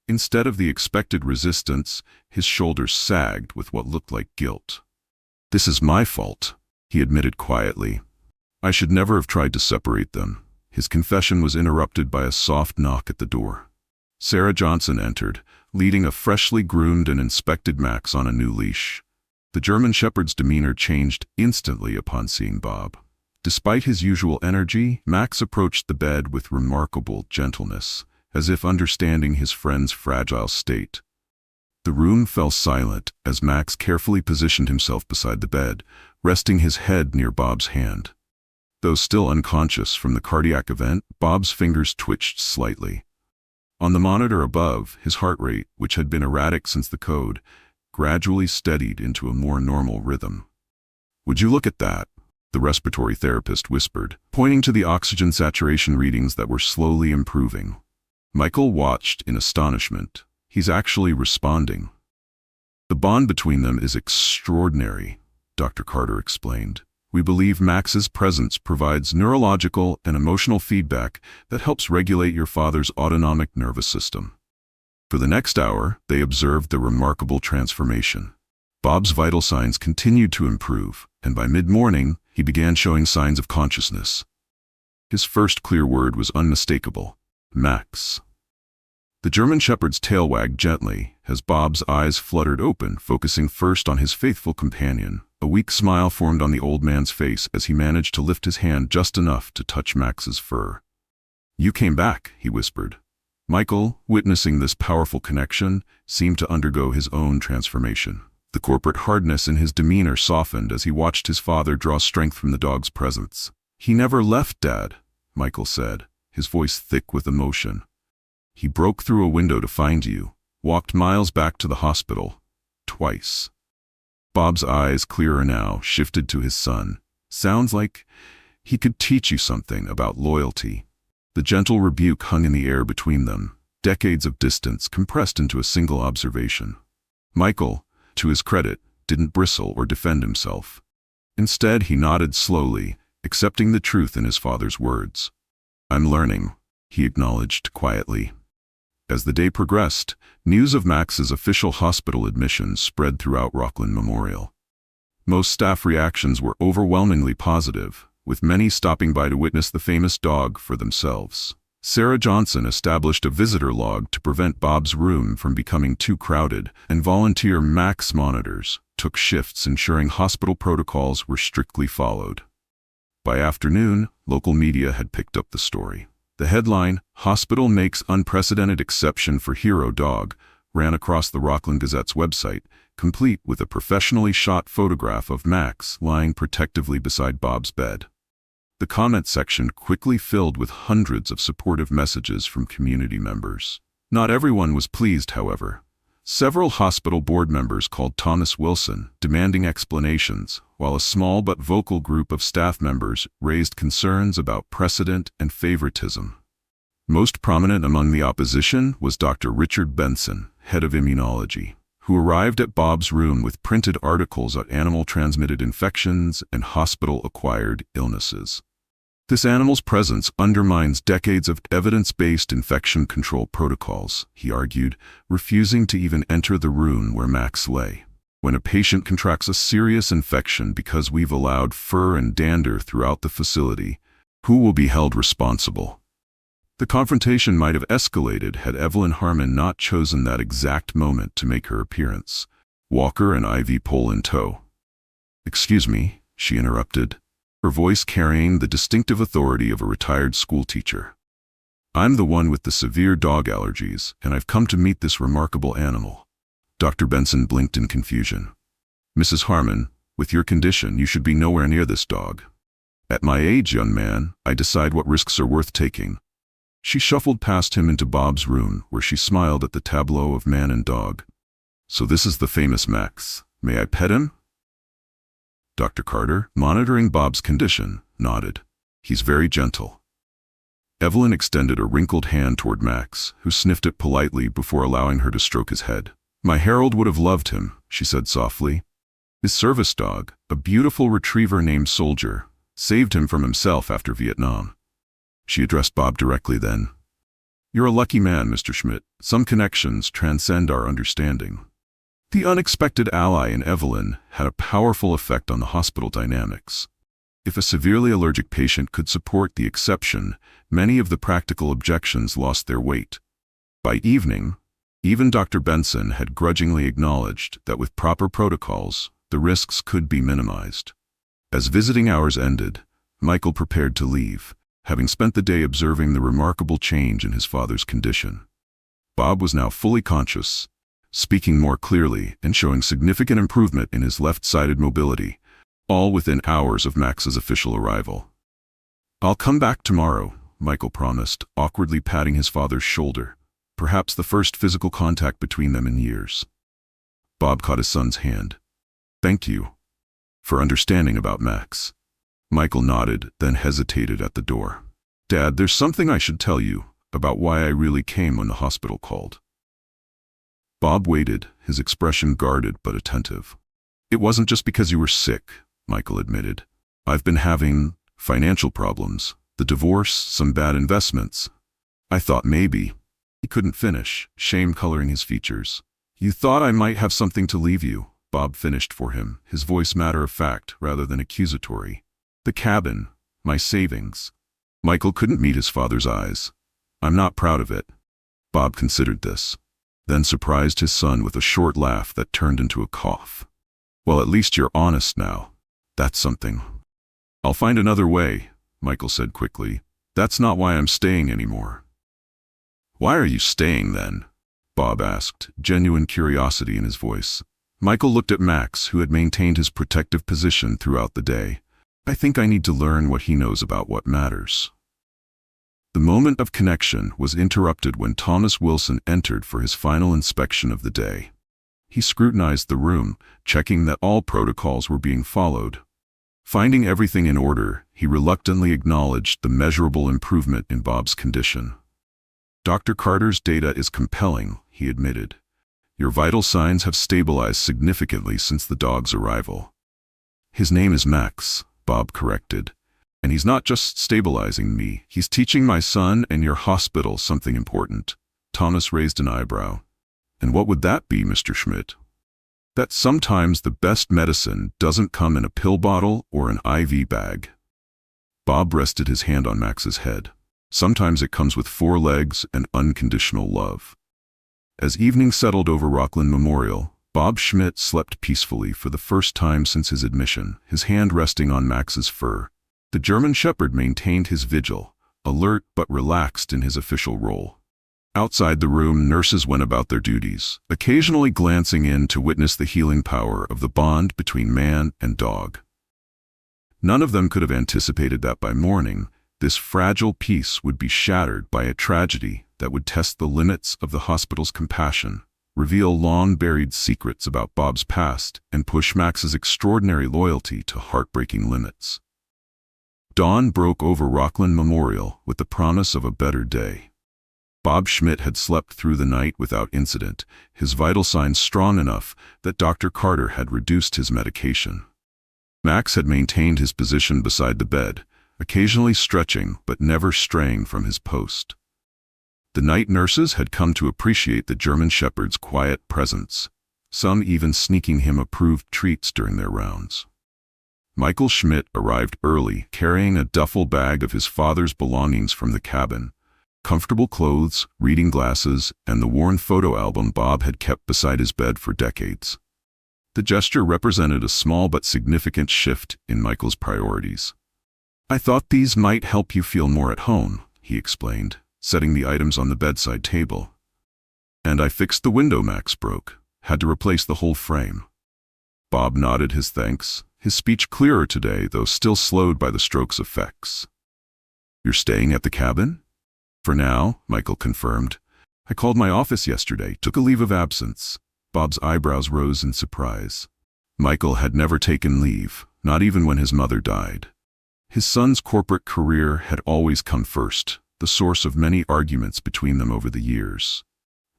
Speaker 1: Instead of the expected resistance, his shoulders sagged with what looked like guilt. This is my fault, he admitted quietly. I should never have tried to separate them. His confession was interrupted by a soft knock at the door. Sarah Johnson entered, leading a freshly groomed and inspected Max on a new leash. The German Shepherd's demeanor changed instantly upon seeing Bob. Despite his usual energy, Max approached the bed with remarkable gentleness, as if understanding his friend's fragile state. The room fell silent as Max carefully positioned himself beside the bed, resting his head near Bob's hand. Though still unconscious from the cardiac event, Bob's fingers twitched slightly. On the monitor above, his heart rate, which had been erratic since the code, gradually steadied into a more normal rhythm. "Would you look at that?" the respiratory therapist whispered, pointing to the oxygen saturation readings that were slowly improving. Michael watched in astonishment. "He's actually responding." "The bond between them is extraordinary," Dr. Carter explained. "We believe Max's presence provides neurological and emotional feedback that helps regulate your father's autonomic nervous system." For the next hour, they observed the remarkable transformation. Bob's vital signs continued to improve, and by mid-morning, he began showing signs of consciousness. His first clear word was unmistakable: "Max." The German Shepherd's tail wagged gently as Bob's eyes fluttered open, focusing first on his faithful companion. A weak smile formed on the old man's face as he managed to lift his hand just enough to touch Max's fur. "You came back," he whispered. Michael, witnessing this powerful connection, seemed to undergo his own transformation. The corporate hardness in his demeanor softened as he watched his father draw strength from the dog's presence. "He never left, Dad," Michael said, his voice thick with emotion. "He broke through a window to find you, walked miles back to the hospital, twice." Bob's eyes, clearer now, shifted to his son. "Sounds like he could teach you something about loyalty." The gentle rebuke hung in the air between them, decades of distance compressed into a single observation. Michael, to his credit, didn't bristle or defend himself. Instead, he nodded slowly, accepting the truth in his father's words. "I'm learning," he acknowledged quietly. As the day progressed, news of Max's official hospital admission spread throughout Rockland Memorial. Most staff reactions were overwhelmingly positive, with many stopping by to witness the famous dog for themselves. Sarah Johnson established a visitor log to prevent Bob's room from becoming too crowded, and volunteer Max monitors took shifts ensuring hospital protocols were strictly followed. By afternoon, local media had picked up the story. The headline, "Hospital Makes Unprecedented Exception for Hero Dog," ran across the Rockland Gazette's website, complete with a professionally shot photograph of Max lying protectively beside Bob's bed. The comment section quickly filled with hundreds of supportive messages from community members. Not everyone was pleased, however. Several hospital board members called Thomas Wilson, demanding explanations, while a small but vocal group of staff members raised concerns about precedent and favoritism. Most prominent among the opposition was Dr. Richard Benson, head of immunology, who arrived at Bob's room with printed articles on animal-transmitted infections and hospital-acquired illnesses. "This animal's presence undermines decades of evidence-based infection control protocols," he argued, refusing to even enter the room where Max lay. "When a patient contracts a serious infection because we've allowed fur and dander throughout the facility, who will be held responsible?" The confrontation might have escalated had Evelyn Harmon not chosen that exact moment to make her appearance, walker and IV pole in tow. "Excuse me," she interrupted, her voice carrying the distinctive authority of a retired schoolteacher. "I'm the one with the severe dog allergies, and I've come to meet this remarkable animal." Dr. Benson blinked in confusion. "Mrs. Harmon, with your condition, you should be nowhere near this dog." "At my age, young man, I decide what risks are worth taking." She shuffled past him into Bob's room, where she smiled at the tableau of man and dog. "So this is the famous Max. May I pet him?" Dr. Carter, monitoring Bob's condition, nodded. "He's very gentle." Evelyn extended a wrinkled hand toward Max, who sniffed it politely before allowing her to stroke his head. "My Harold would have loved him," she said softly. "His service dog, a beautiful retriever named Soldier, saved him from himself after Vietnam." She addressed Bob directly then. "You're a lucky man, Mr. Schmidt. Some connections transcend our understanding." The unexpected ally in Evelyn had a powerful effect on the hospital dynamics. If a severely allergic patient could support the exception, many of the practical objections lost their weight. By evening, even Dr. Benson had grudgingly acknowledged that with proper protocols, the risks could be minimized. As visiting hours ended, Michael prepared to leave, having spent the day observing the remarkable change in his father's condition. Bob was now fully conscious, speaking more clearly and showing significant improvement in his left-sided mobility, all within hours of Max's official arrival. "I'll come back tomorrow," Michael promised, awkwardly patting his father's shoulder, perhaps the first physical contact between them in years. Bob caught his son's hand. "Thank you for understanding about Max." Michael nodded, then hesitated at the door. "Dad, there's something I should tell you about why I really came when the hospital called." Bob waited, his expression guarded but attentive. "It wasn't just because you were sick," Michael admitted. "I've been having financial problems, the divorce, some bad investments. I thought maybe—" He couldn't finish, shame coloring his features. "You thought I might have something to leave you," Bob finished for him, his voice matter-of-fact rather than accusatory. "The cabin, my savings." Michael couldn't meet his father's eyes. "I'm not proud of it." Bob considered this, then surprised his son with a short laugh that turned into a cough. "Well, at least you're honest now. That's something." "I'll find another way," Michael said quickly. "That's not why I'm staying anymore." "Why are you staying then?" Bob asked, genuine curiosity in his voice. Michael looked at Max, who had maintained his protective position throughout the day. "I think I need to learn what he knows about what matters." The moment of connection was interrupted when Thomas Wilson entered for his final inspection of the day. He scrutinized the room, checking that all protocols were being followed. Finding everything in order, he reluctantly acknowledged the measurable improvement in Bob's condition. "Dr. Carter's data is compelling," he admitted. "Your vital signs have stabilized significantly since the dog's arrival." "His name is Max," Bob corrected. "And he's not just stabilizing me, he's teaching my son and your hospital something important." Thomas raised an eyebrow. "And what would that be, Mr. Schmidt?" "That sometimes the best medicine doesn't come in a pill bottle or an IV bag." Bob rested his hand on Max's head. "Sometimes it comes with 4 legs and unconditional love." As evening settled over Rockland Memorial, Bob Schmidt slept peacefully for the first time since his admission, his hand resting on Max's fur. The German Shepherd maintained his vigil, alert but relaxed in his official role. Outside the room, nurses went about their duties, occasionally glancing in to witness the healing power of the bond between man and dog. None of them could have anticipated that by morning, this fragile peace would be shattered by a tragedy that would test the limits of the hospital's compassion, reveal long-buried secrets about Bob's past, and push Max's extraordinary loyalty to heartbreaking limits. Dawn broke over Rockland Memorial with the promise of a better day. Bob Schmidt had slept through the night without incident, his vital signs strong enough that Dr. Carter had reduced his medication. Max had maintained his position beside the bed, occasionally stretching but never straying from his post. The night nurses had come to appreciate the German Shepherd's quiet presence, some even sneaking him approved treats during their rounds. Michael Schmidt arrived early, carrying a duffel bag of his father's belongings from the cabin: comfortable clothes, reading glasses, and the worn photo album Bob had kept beside his bed for decades. The gesture represented a small but significant shift in Michael's priorities. "I thought these might help you feel more at home," he explained, setting the items on the bedside table. "And I fixed the window Max broke. Had to replace the whole frame." Bob nodded his thanks, his speech clearer today, though still slowed by the stroke's effects. "You're staying at the cabin?" "For now," Michael confirmed. "I called my office yesterday, took a leave of absence." Bob's eyebrows rose in surprise. Michael had never taken leave, not even when his mother died. His son's corporate career had always come first, the source of many arguments between them over the years.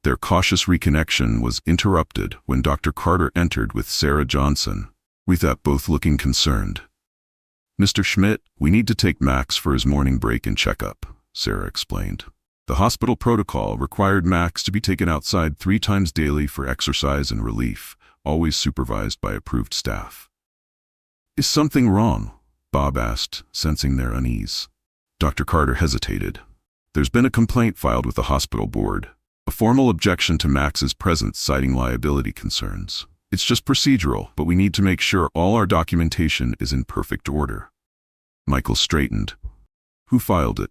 Speaker 1: Their cautious reconnection was interrupted when Dr. Carter entered with Sarah Johnson, with that both looking concerned. "Mr. Schmidt, we need to take Max for his morning break and checkup," Sarah explained. The hospital protocol required Max to be taken outside 3 times daily for exercise and relief, always supervised by approved staff. "Is something wrong?" Bob asked, sensing their unease. Dr. Carter hesitated. "There's been a complaint filed with the hospital board, a formal objection to Max's presence citing liability concerns. It's just procedural, but we need to make sure all our documentation is in perfect order. Michael straightened. Who filed it?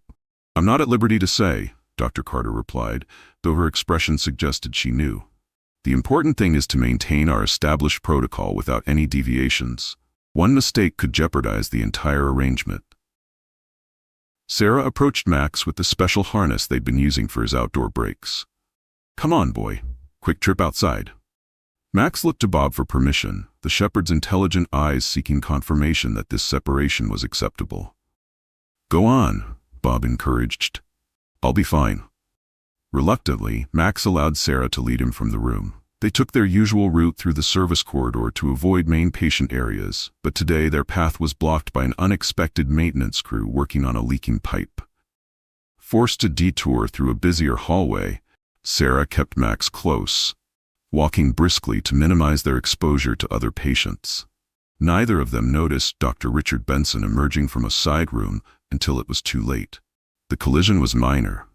Speaker 1: I'm not at liberty to say, Dr. Carter replied, though her expression suggested she knew. The important thing is to maintain our established protocol without any deviations. One mistake could jeopardize the entire arrangement. Sarah approached Max with the special harness they'd been using for his outdoor breaks. Come on, boy. Quick trip outside. Max looked to Bob for permission, the shepherd's intelligent eyes seeking confirmation that this separation was acceptable. Go on, Bob encouraged. I'll be fine. Reluctantly, Max allowed Sarah to lead him from the room. They took their usual route through the service corridor to avoid main patient areas, but today their path was blocked by an unexpected maintenance crew working on a leaking pipe. Forced to detour through a busier hallway, Sarah kept Max close, walking briskly to minimize their exposure to other patients. Neither of them noticed Dr. Richard Benson emerging from a side room until it was too late. The collision was minor.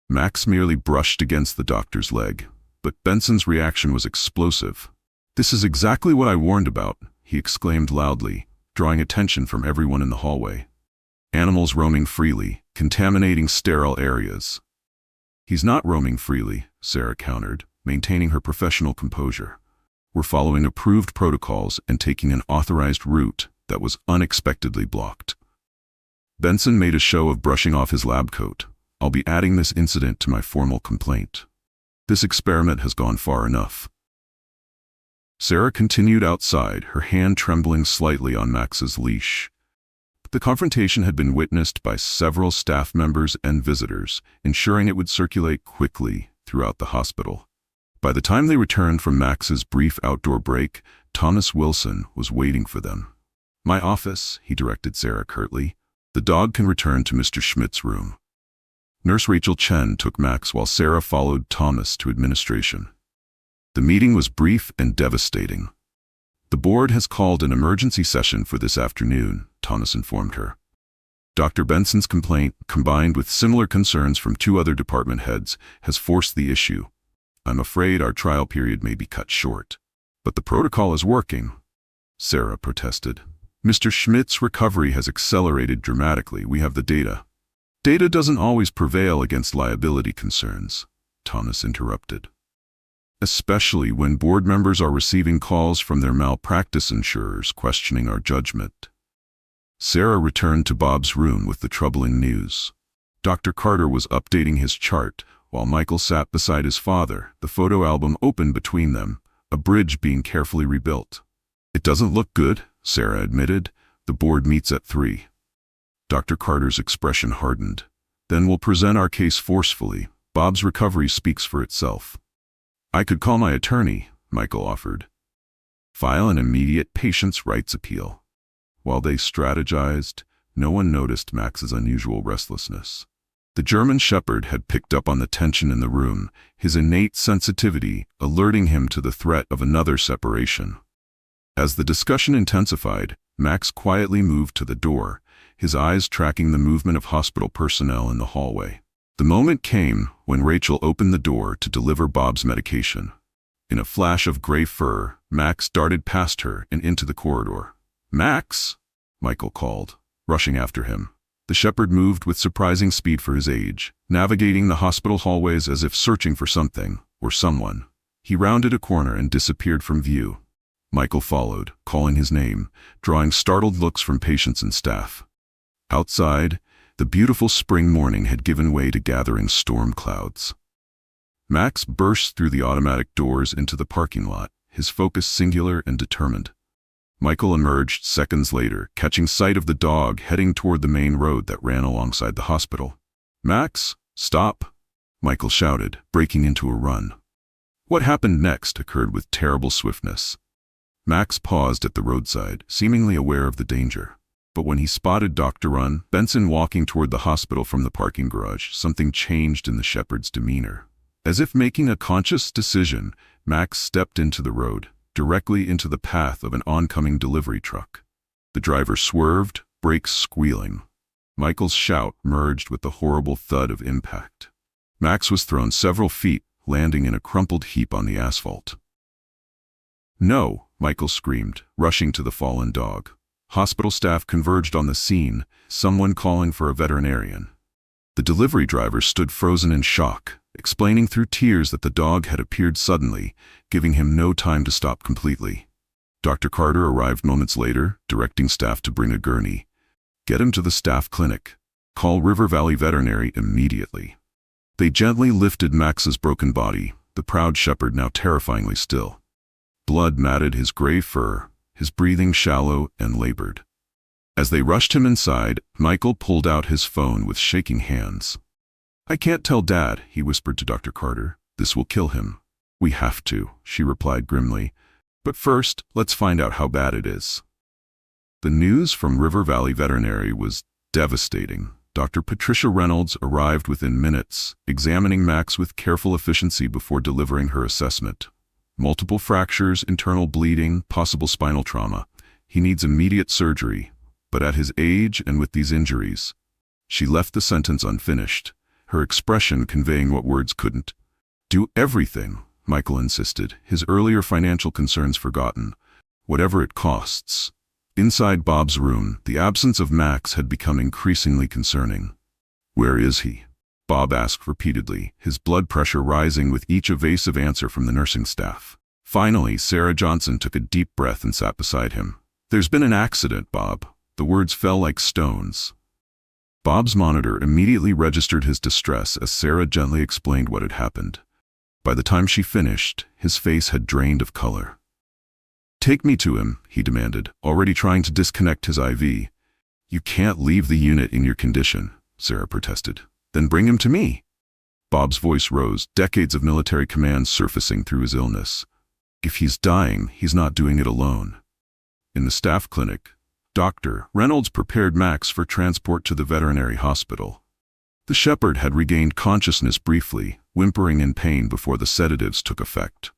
Speaker 1: Max merely brushed against the doctor's leg, but Benson's reaction was explosive. This is exactly what I warned about, he exclaimed loudly, drawing attention from everyone in the hallway. Animals roaming freely, contaminating sterile areas. He's not roaming freely, Sarah countered, maintaining her professional composure. We're following approved protocols and taking an authorized route that was unexpectedly blocked. Benson made a show of brushing off his lab coat. I'll be adding this incident to my formal complaint. This experiment has gone far enough. Sarah continued outside, her hand trembling slightly on Max's leash. The confrontation had been witnessed by several staff members and visitors, ensuring it would circulate quickly throughout the hospital. By the time they returned from Max's brief outdoor break, Thomas Wilson was waiting for them. My office, he directed Sarah curtly. The dog can return to Mr. Schmidt's room. Nurse Rachel Chen took Max while Sarah followed Thomas to administration. The meeting was brief and devastating. The board has called an emergency session for this afternoon, Thomas informed her. Dr. Benson's complaint, combined with similar concerns from 2 other department heads, has forced the issue. I'm afraid our trial period may be cut short. But the protocol is working, Sarah protested. Mr. Schmidt's recovery has accelerated dramatically. We have the data. Data doesn't always prevail against liability concerns, Thomas interrupted. Especially when board members are receiving calls from their malpractice insurers questioning our judgment. Sarah returned to Bob's room with the troubling news. Dr. Carter was updating his chart, while Michael sat beside his father, the photo album open between them, a bridge being carefully rebuilt. It doesn't look good, Sarah admitted. The board meets at 3. Dr. Carter's expression hardened. Then we'll present our case forcefully. Bob's recovery speaks for itself. I could call my attorney, Michael offered. File an immediate patient's rights appeal. While they strategized, no one noticed Max's unusual restlessness. The German shepherd had picked up on the tension in the room, his innate sensitivity alerting him to the threat of another separation. As the discussion intensified, Max quietly moved to the door, his eyes tracking the movement of hospital personnel in the hallway. The moment came when Rachel opened the door to deliver Bob's medication. In a flash of gray fur, Max darted past her and into the corridor. Max! Michael called, rushing after him. The shepherd moved with surprising speed for his age, navigating the hospital hallways as if searching for something or someone. He rounded a corner and disappeared from view. Michael followed, calling his name, drawing startled looks from patients and staff. Outside, the beautiful spring morning had given way to gathering storm clouds. Max burst through the automatic doors into the parking lot, his focus singular and determined. Michael emerged seconds later, catching sight of the dog heading toward the main road that ran alongside the hospital. Max, stop! Michael shouted, breaking into a run. What happened next occurred with terrible swiftness. Max paused at the roadside, seemingly aware of the danger. But when he spotted Dr. Benson walking toward the hospital from the parking garage, something changed in the shepherd's demeanor. As if making a conscious decision, Max stepped into the road, directly into the path of an oncoming delivery truck. The driver swerved, brakes squealing. Michael's shout merged with the horrible thud of impact. Max was thrown several feet, landing in a crumpled heap on the asphalt. "No!" Michael screamed, rushing to the fallen dog. Hospital staff converged on the scene, someone calling for a veterinarian. The delivery driver stood frozen in shock, explaining through tears that the dog had appeared suddenly, giving him no time to stop completely. Dr. Carter arrived moments later, directing staff to bring a gurney. "Get him to the staff clinic. Call River Valley Veterinary immediately." They gently lifted Max's broken body, the proud shepherd now terrifyingly still. Blood matted his gray fur, his breathing shallow and labored. As they rushed him inside, Michael pulled out his phone with shaking hands. "I can't tell Dad," he whispered to Dr. Carter. "This will kill him." "We have to," she replied grimly. "But first, let's find out how bad it is." The news from River Valley Veterinary was devastating. Dr. Patricia Reynolds arrived within minutes, examining Max with careful efficiency before delivering her assessment. Multiple fractures, internal bleeding, possible spinal trauma. He needs immediate surgery. But at his age and with these injuries, she left the sentence unfinished, her expression conveying what words couldn't. "Do everything," Michael insisted, his earlier financial concerns forgotten. "Whatever it costs." Inside Bob's room, the absence of Max had become increasingly concerning. "Where is he?" Bob asked repeatedly, his blood pressure rising with each evasive answer from the nursing staff. Finally, Sarah Johnson took a deep breath and sat beside him. "There's been an accident, Bob." The words fell like stones. Bob's monitor immediately registered his distress as Sarah gently explained what had happened. By the time she finished, his face had drained of color. "Take me to him," he demanded, already trying to disconnect his IV. "You can't leave the unit in your condition," Sarah protested. "Then bring him to me." Bob's voice rose, decades of military command surfacing through his illness. "If he's dying, he's not doing it alone." In the staff clinic, Dr. Reynolds prepared Max for transport to the veterinary hospital. The shepherd had regained consciousness briefly, whimpering in pain before the sedatives took effect.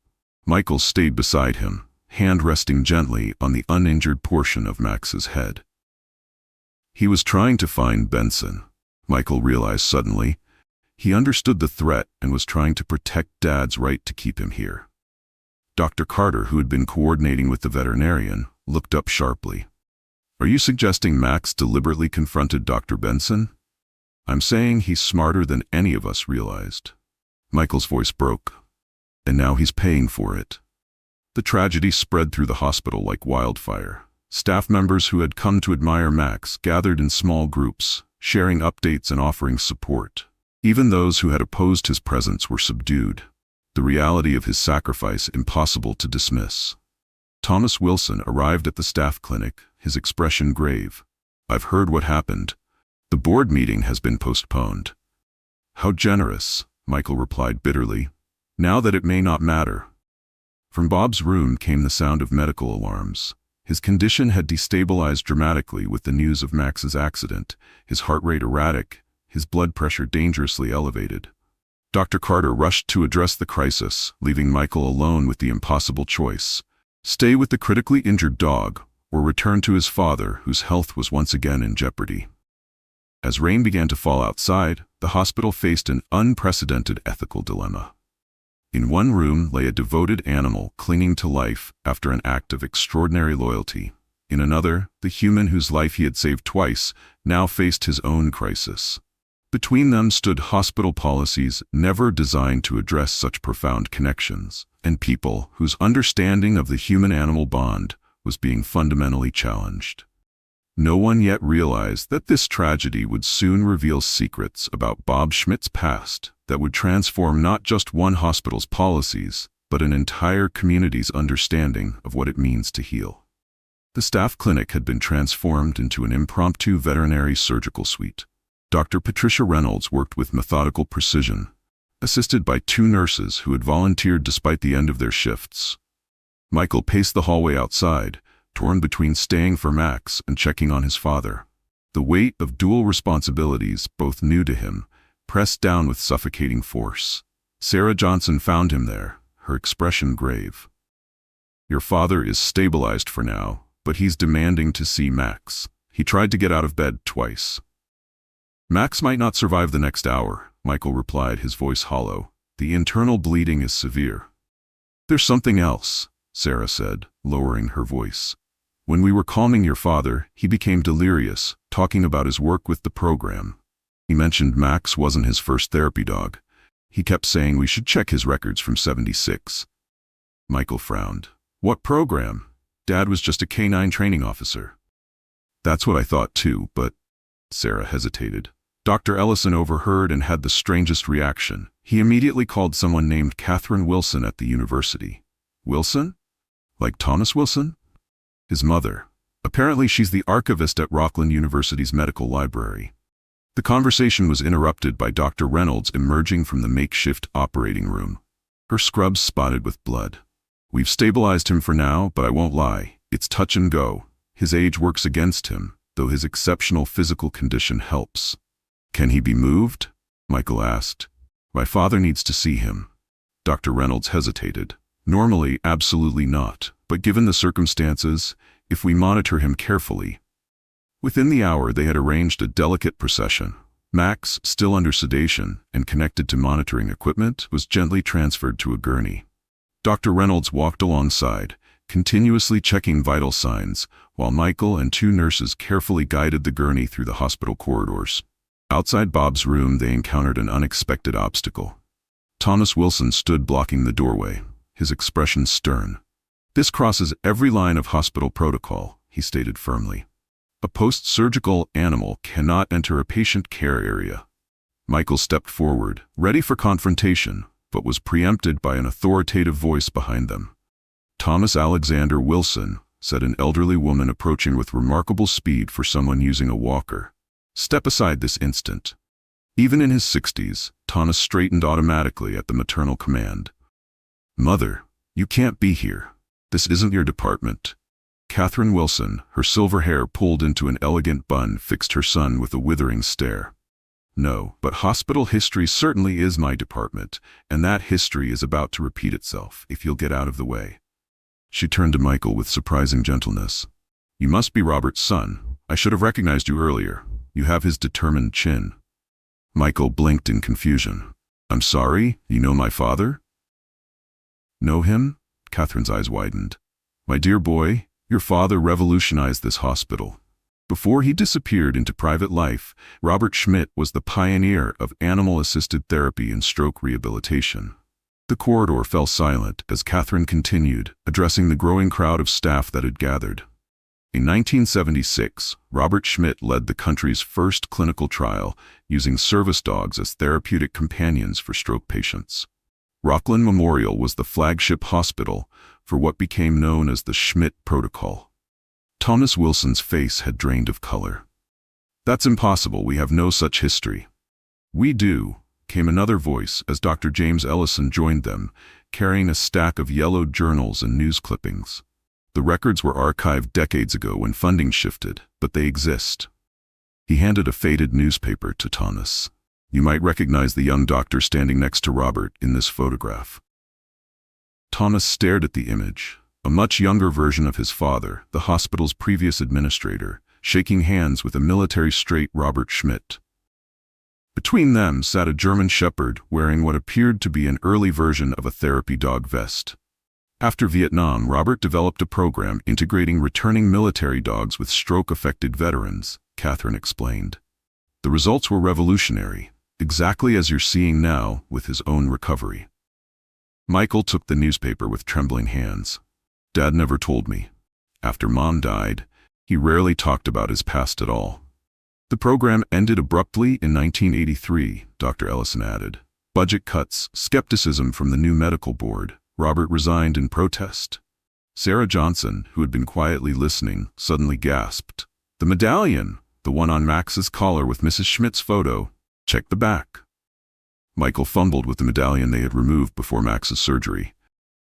Speaker 1: Michael stayed beside him, hand resting gently on the uninjured portion of Max's head. He was trying to find Benson, Michael realized suddenly. He understood the threat and was trying to protect Dad's right to keep him here. Dr. Carter, who had been coordinating with the veterinarian, looked up sharply. "Are you suggesting Max deliberately confronted Dr. Benson?" "I'm saying he's smarter than any of us realized." Michael's voice broke. "And now he's paying for it." The tragedy spread through the hospital like wildfire. Staff members who had come to admire Max gathered in small groups, sharing updates and offering support. Even those who had opposed his presence were subdued, the reality of his sacrifice impossible to dismiss. Thomas Wilson arrived at the staff clinic, his expression grave. "I've heard what happened. The board meeting has been postponed." "How generous," Michael replied bitterly. "Now that it may not matter." From Bob's room came the sound of medical alarms. His condition had destabilized dramatically with the news of Max's accident, his heart rate erratic, his blood pressure dangerously elevated. Dr. Carter rushed to address the crisis, leaving Michael alone with the impossible choice: stay with the critically injured dog, or return to his father, whose health was once again in jeopardy. As rain began to fall outside, the hospital faced an unprecedented ethical dilemma. In one room lay a devoted animal clinging to life after an act of extraordinary loyalty. In another, the human whose life he had saved twice now faced his own crisis. Between them stood hospital policies never designed to address such profound connections, and people whose understanding of the human-animal bond was being fundamentally challenged. No one yet realized that this tragedy would soon reveal secrets about Bob Schmidt's past that would transform not just one hospital's policies, but an entire community's understanding of what it means to heal. The staff clinic had been transformed into an impromptu veterinary surgical suite. Dr. Patricia Reynolds worked with methodical precision, assisted by 2 nurses who had volunteered despite the end of their shifts. Michael paced the hallway outside, torn between staying for Max and checking on his father. The weight of dual responsibilities, both new to him, pressed down with suffocating force. Sarah Johnson found him there, her expression grave. "Your father is stabilized for now, but he's demanding to see Max. He tried to get out of bed twice." "Max might not survive the next hour," Michael replied, his voice hollow. "The internal bleeding is severe." "There's something else," Sarah said, lowering her voice. When we were calming your father, he became delirious, talking about his work with the program. He mentioned Max wasn't his first therapy dog. He kept saying we should check his records from '76. Michael frowned. What program? Dad was just a canine training officer. That's what I thought too, but... Sarah hesitated. Dr. Ellison overheard and had the strangest reaction. He immediately called someone named Catherine Wilson at the university. Wilson? Like Thomas Wilson? His mother. Apparently she's the archivist at Rockland University's medical library. The conversation was interrupted by Dr. Reynolds emerging from the makeshift operating room. Her scrubs spotted with blood. We've stabilized him for now, but I won't lie. It's touch and go. His age works against him, though his exceptional physical condition helps. Can he be moved? Michael asked. My father needs to see him. Dr. Reynolds hesitated. Normally, absolutely not, but given the circumstances, if we monitor him carefully. Within the hour, they had arranged a delicate procession. Max, still under sedation and connected to monitoring equipment, was gently transferred to a gurney. Dr. Reynolds walked alongside, continuously checking vital signs, while Michael and two nurses carefully guided the gurney through the hospital corridors. Outside Bob's room, they encountered an unexpected obstacle. Thomas Wilson stood blocking the doorway, his expression stern. This crosses every line of hospital protocol, he stated firmly. A post-surgical animal cannot enter a patient care area. Michael stepped forward, ready for confrontation, but was preempted by an authoritative voice behind them. Thomas Alexander Wilson, said an elderly woman approaching with remarkable speed for someone using a walker. Step aside this instant. Even in his 60s, Thomas straightened automatically at the maternal command. Mother, you can't be here. This isn't your department. Catherine Wilson, her silver hair pulled into an elegant bun, fixed her son with a withering stare. No, but hospital history certainly is my department, and that history is about to repeat itself, if you'll get out of the way. She turned to Michael with surprising gentleness. You must be Robert's son. I should have recognized you earlier. You have his determined chin. Michael blinked in confusion. I'm sorry, you know my father? Know him? Catherine's eyes widened. My dear boy, your father revolutionized this hospital. Before he disappeared into private life, Robert Schmidt was the pioneer of animal-assisted therapy and stroke rehabilitation. The corridor fell silent as Catherine continued, addressing the growing crowd of staff that had gathered. In 1976, Robert Schmidt led the country's first clinical trial using service dogs as therapeutic companions for stroke patients. Rockland Memorial was the flagship hospital for what became known as the Schmidt Protocol. Thomas Wilson's face had drained of color. That's impossible, we have no such history. We do, came another voice as Dr. James Ellison joined them, carrying a stack of yellowed journals and news clippings. The records were archived decades ago when funding shifted, but they exist. He handed a faded newspaper to Thomas. You might recognize the young doctor standing next to Robert in this photograph. Thomas stared at the image, a much younger version of his father, the hospital's previous administrator, shaking hands with a military-straight Robert Schmidt. Between them sat a German shepherd wearing what appeared to be an early version of a therapy dog vest. After Vietnam, Robert developed a program integrating returning military dogs with stroke-affected veterans, Catherine explained. The results were revolutionary, exactly as you're seeing now with his own recovery. Michael took the newspaper with trembling hands. Dad never told me. After Mom died, he rarely talked about his past at all. The program ended abruptly in 1983, Dr. Ellison added. Budget cuts, skepticism from the new medical board. Robert resigned in protest. Sarah Johnson, who had been quietly listening, suddenly gasped. The medallion, the one on Max's collar with Mrs. Schmidt's photo. Check the back. Michael fumbled with the medallion they had removed before Max's surgery.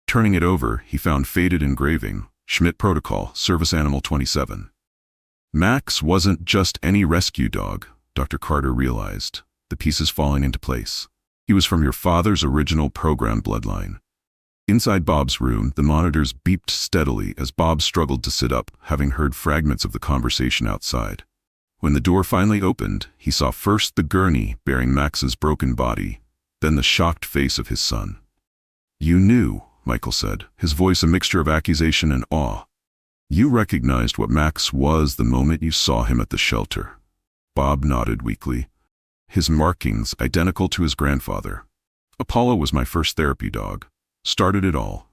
Speaker 1: Turning it over, he found faded engraving, Schmidt Protocol, Service Animal 27. Max wasn't just any rescue dog, Dr. Carter realized, the pieces falling into place. He was from your father's original program bloodline. Inside Bob's room, the monitors beeped steadily as Bob struggled to sit up, having heard fragments of the conversation outside. When the door finally opened, he saw first the gurney bearing Max's broken body, then the shocked face of his son. You knew, Michael said, his voice a mixture of accusation and awe. "You recognized what Max was the moment you saw him at the shelter." Bob nodded weakly. "His markings identical to his grandfather. Apollo was my first therapy dog. Started it all."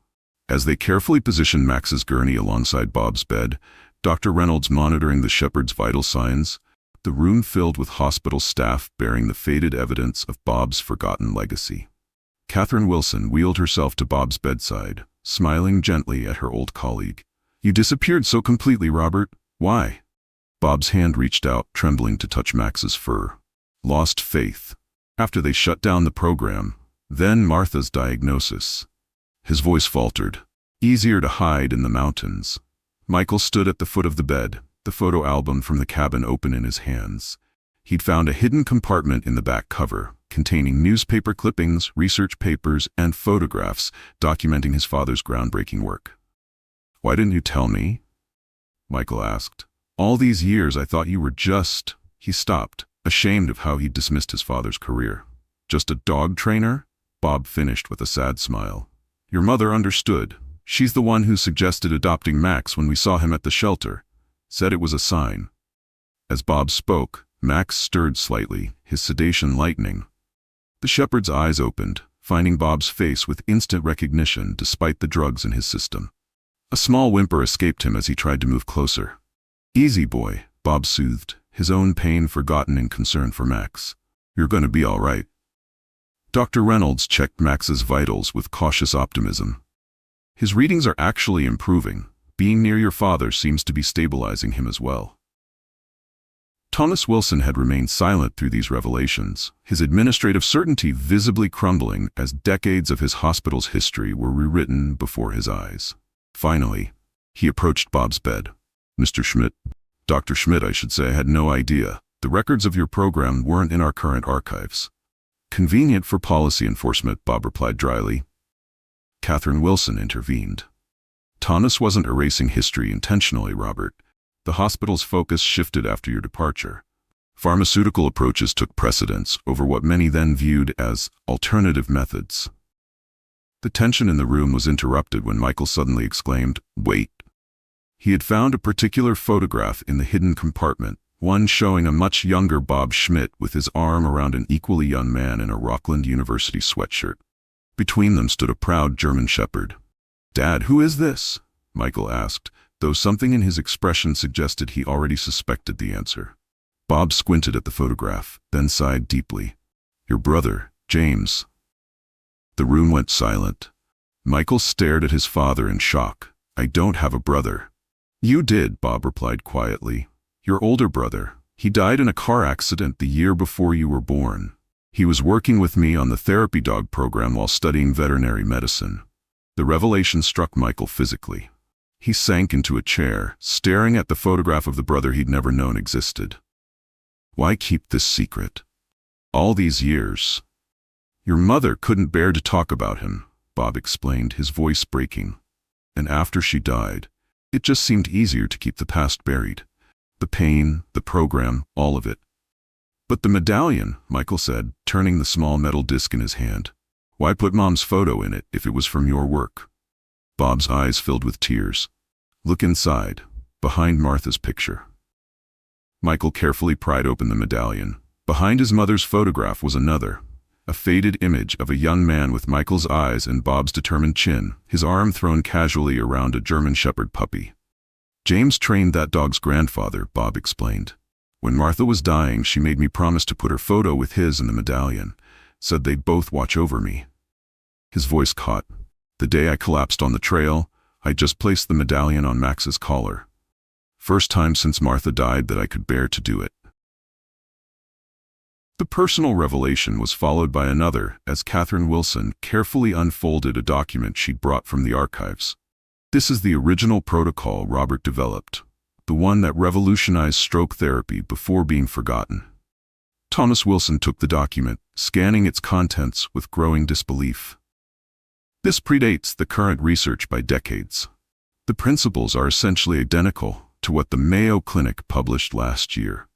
Speaker 1: As they carefully positioned Max's gurney alongside Bob's bed, Dr. Reynolds monitoring the shepherd's vital signs, the room filled with hospital staff bearing the faded evidence of Bob's forgotten legacy. Catherine Wilson wheeled herself to Bob's bedside, smiling gently at her old colleague. "You disappeared so completely, Robert. Why?" Bob's hand reached out, trembling to touch Max's fur. "Lost faith. After they shut down the program, then Martha's diagnosis." His voice faltered. "Easier to hide in the mountains." Michael stood at the foot of the bed, the photo album from the cabin open in his hands. He'd found a hidden compartment in the back cover, containing newspaper clippings, research papers, and photographs documenting his father's groundbreaking work. "Why didn't you tell me?" Michael asked. "All these years I thought you were just—" He stopped, ashamed of how he'd dismissed his father's career. "Just a dog trainer?" Bob finished with a sad smile. "Your mother understood. She's the one who suggested adopting Max when we saw him at the shelter. Said it was a sign." As Bob spoke, Max stirred slightly, his sedation lightening. The shepherd's eyes opened, finding Bob's face with instant recognition despite the drugs in his system. A small whimper escaped him as he tried to move closer. "Easy, boy," Bob soothed, his own pain forgotten in concern for Max. "You're gonna be all right." Dr. Reynolds checked Max's vitals with cautious optimism. "His readings are actually improving. Being near your father seems to be stabilizing him as well." Thomas Wilson had remained silent through these revelations, his administrative certainty visibly crumbling as decades of his hospital's history were rewritten before his eyes. Finally, he approached Bob's bed. "Mr. Schmidt, Dr. Schmidt, I should say, had no idea. The records of your program weren't in our current archives." "Convenient for policy enforcement," Bob replied dryly. Catherine Wilson intervened. "Thomas wasn't erasing history intentionally, Robert. The hospital's focus shifted after your departure. Pharmaceutical approaches took precedence over what many then viewed as alternative methods." The tension in the room was interrupted when Michael suddenly exclaimed, "Wait." He had found a particular photograph in the hidden compartment, one showing a much younger Bob Schmidt with his arm around an equally young man in a Rockland University sweatshirt. Between them stood a proud German shepherd. "Dad, who is this?" Michael asked, though something in his expression suggested he already suspected the answer. Bob squinted at the photograph, then sighed deeply. "Your brother, James." The room went silent. Michael stared at his father in shock. "I don't have a brother." "You did," Bob replied quietly. "Your older brother. He died in a car accident the year before you were born. He was working with me on the therapy dog program while studying veterinary medicine." The revelation struck Michael physically. He sank into a chair, staring at the photograph of the brother he'd never known existed. "Why keep this secret? All these years." "Your mother couldn't bear to talk about him," Bob explained, his voice breaking. "And after she died, it just seemed easier to keep the past buried. The pain, the program, all of it." "But the medallion," Michael said, turning the small metal disc in his hand. "Why put Mom's photo in it if it was from your work?" Bob's eyes filled with tears. "Look inside, behind Martha's picture." Michael carefully pried open the medallion. Behind his mother's photograph was another, a faded image of a young man with Michael's eyes and Bob's determined chin, his arm thrown casually around a German shepherd puppy. "James trained that dog's grandfather," Bob explained. "When Martha was dying, she made me promise to put her photo with his in the medallion. Said they'd both watch over me." His voice caught. "The day I collapsed on the trail, I just placed the medallion on Max's collar. First time since Martha died that I could bear to do it." The personal revelation was followed by another as Catherine Wilson carefully unfolded a document she'd brought from the archives. "This is the original protocol Robert developed, the one that revolutionized stroke therapy before being forgotten." Thomas Wilson took the document, scanning its contents with growing disbelief. "This predates the current research by decades. The principles are essentially identical to what the Mayo Clinic published last year."